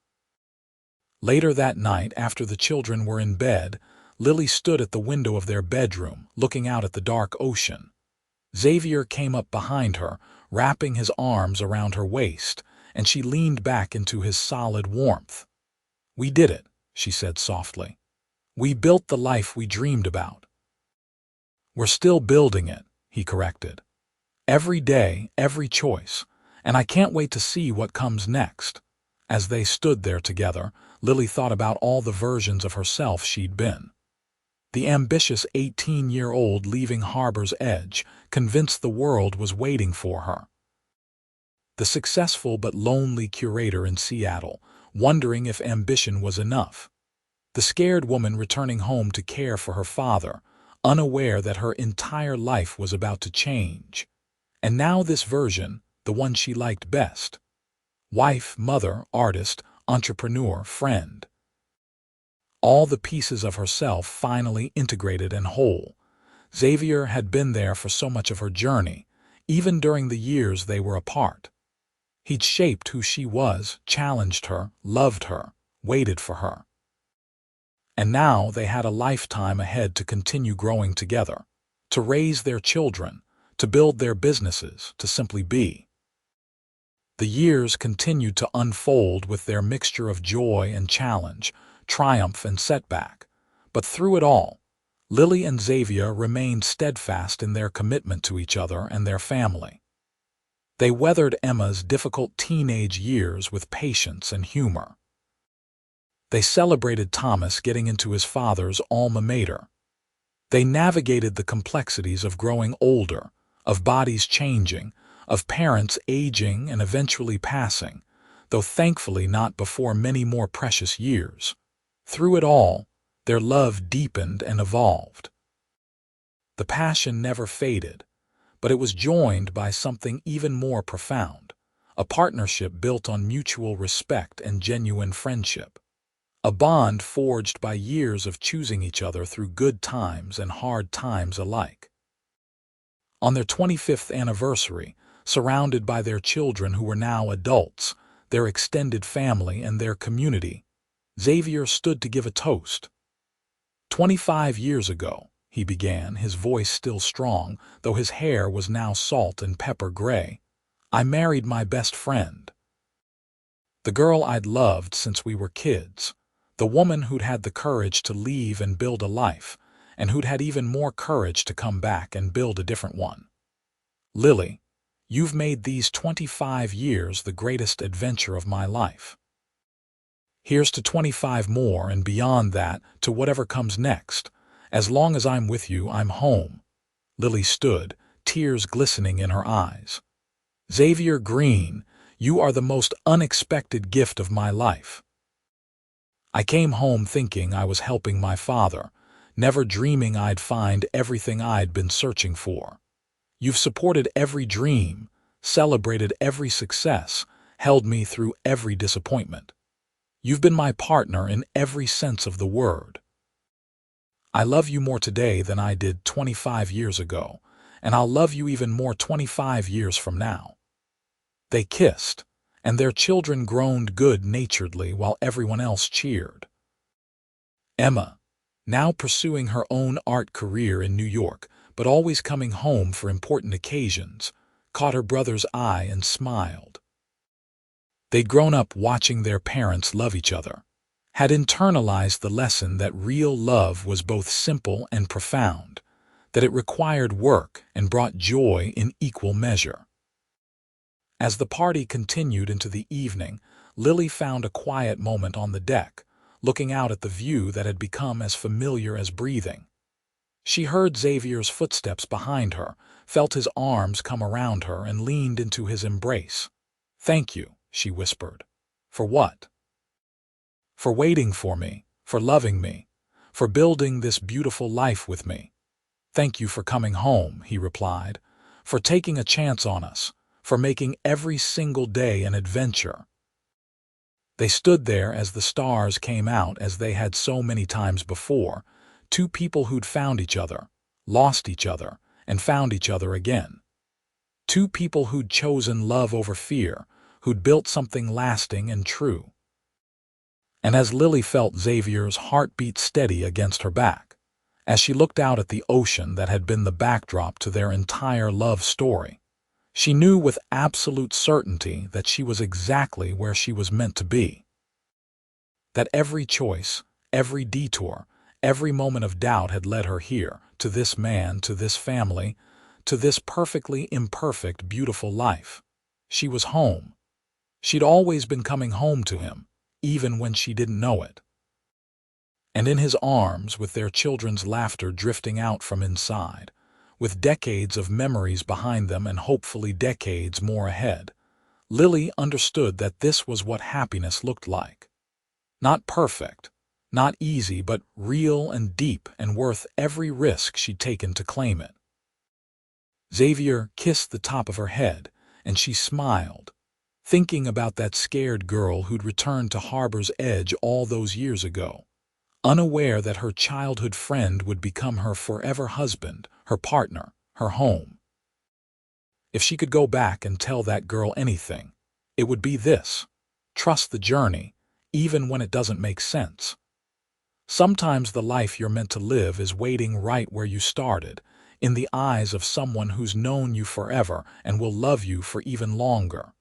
Later that night, after the children were in bed, Lily stood at the window of their bedroom, looking out at the dark ocean. Xavier came up behind her, wrapping his arms around her waist, and she leaned back into his solid warmth. "We did it," she said softly. "We built the life we dreamed about." "We're still building it," he corrected. "Every day, every choice, and I can't wait to see what comes next." As they stood there together, Lily thought about all the versions of herself she'd been. The ambitious 18-year-old leaving Harbor's Edge, convinced the world was waiting for her. The successful but lonely curator in Seattle, wondering if ambition was enough. The scared woman returning home to care for her father, unaware that her entire life was about to change. And now this version, the one she liked best. Wife, mother, artist, entrepreneur, friend. All the pieces of herself finally integrated and whole. Xavier had been there for so much of her journey, even during the years they were apart. He'd shaped who she was, challenged her, loved her, waited for her. And now they had a lifetime ahead to continue growing together, to raise their children, to build their businesses, to simply be. The years continued to unfold with their mixture of joy and challenge, triumph and setback. But through it all, Lily and Xavier remained steadfast in their commitment to each other and their family. They weathered Emma's difficult teenage years with patience and humor. They celebrated Thomas getting into his father's alma mater. They navigated the complexities of growing older, of bodies changing, of parents aging and eventually passing, though thankfully not before many more precious years. Through it all, their love deepened and evolved. The passion never faded, but it was joined by something even more profound, a partnership built on mutual respect and genuine friendship. A bond forged by years of choosing each other through good times and hard times alike. On their 25th anniversary, surrounded by their children who were now adults, their extended family and their community, Xavier stood to give a toast. 25 years ago, he began, his voice still strong, though his hair was now salt and pepper gray, I married my best friend. The girl I'd loved since we were kids, the woman who'd had the courage to leave and build a life, and who'd had even more courage to come back and build a different one. Lily, you've made these 25 years the greatest adventure of my life. Here's to 25 more and beyond that, to whatever comes next. As long as I'm with you, I'm home. Lily stood, tears glistening in her eyes. Xavier Greene, you are the most unexpected gift of my life. I came home thinking I was helping my father, never dreaming I'd find everything I'd been searching for. You've supported every dream, celebrated every success, held me through every disappointment. You've been my partner in every sense of the word. I love you more today than I did 25 years ago, and I'll love you even more 25 years from now. They kissed, and their children groaned good-naturedly while everyone else cheered. Emma, now pursuing her own art career in New York, but always coming home for important occasions, caught her brother's eye and smiled. They'd grown up watching their parents love each other, had internalized the lesson that real love was both simple and profound, that it required work and brought joy in equal measure. As the party continued into the evening, Lily found a quiet moment on the deck, looking out at the view that had become as familiar as breathing. She heard Xavier's footsteps behind her, felt his arms come around her, and leaned into his embrace. "Thank you," she whispered. "For what?" "For waiting for me, for loving me, for building this beautiful life with me." "Thank you for coming home," he replied, "for taking a chance on us, for making every single day an adventure." They stood there as the stars came out, as they had so many times before, two people who'd found each other, lost each other, and found each other again. Two people who'd chosen love over fear, who'd built something lasting and true. And as Lily felt Xavier's heart beat steady against her back, as she looked out at the ocean that had been the backdrop to their entire love story, she knew with absolute certainty that she was exactly where she was meant to be. That every choice, every detour, every moment of doubt had led her here, to this man, to this family, to this perfectly imperfect, beautiful life. She was home. She'd always been coming home to him, even when she didn't know it. And in his arms, with their children's laughter drifting out from inside, with decades of memories behind them and hopefully decades more ahead, Lily understood that this was what happiness looked like. Not perfect, not easy, but real and deep and worth every risk she'd taken to claim it. Xavier kissed the top of her head, and she smiled, thinking about that scared girl who'd returned to Harbor's Edge all those years ago, unaware that her childhood friend would become her forever husband, her partner, her home. If she could go back and tell that girl anything, it would be this: trust the journey, even when it doesn't make sense. Sometimes the life you're meant to live is waiting right where you started, in the eyes of someone who's known you forever and will love you for even longer.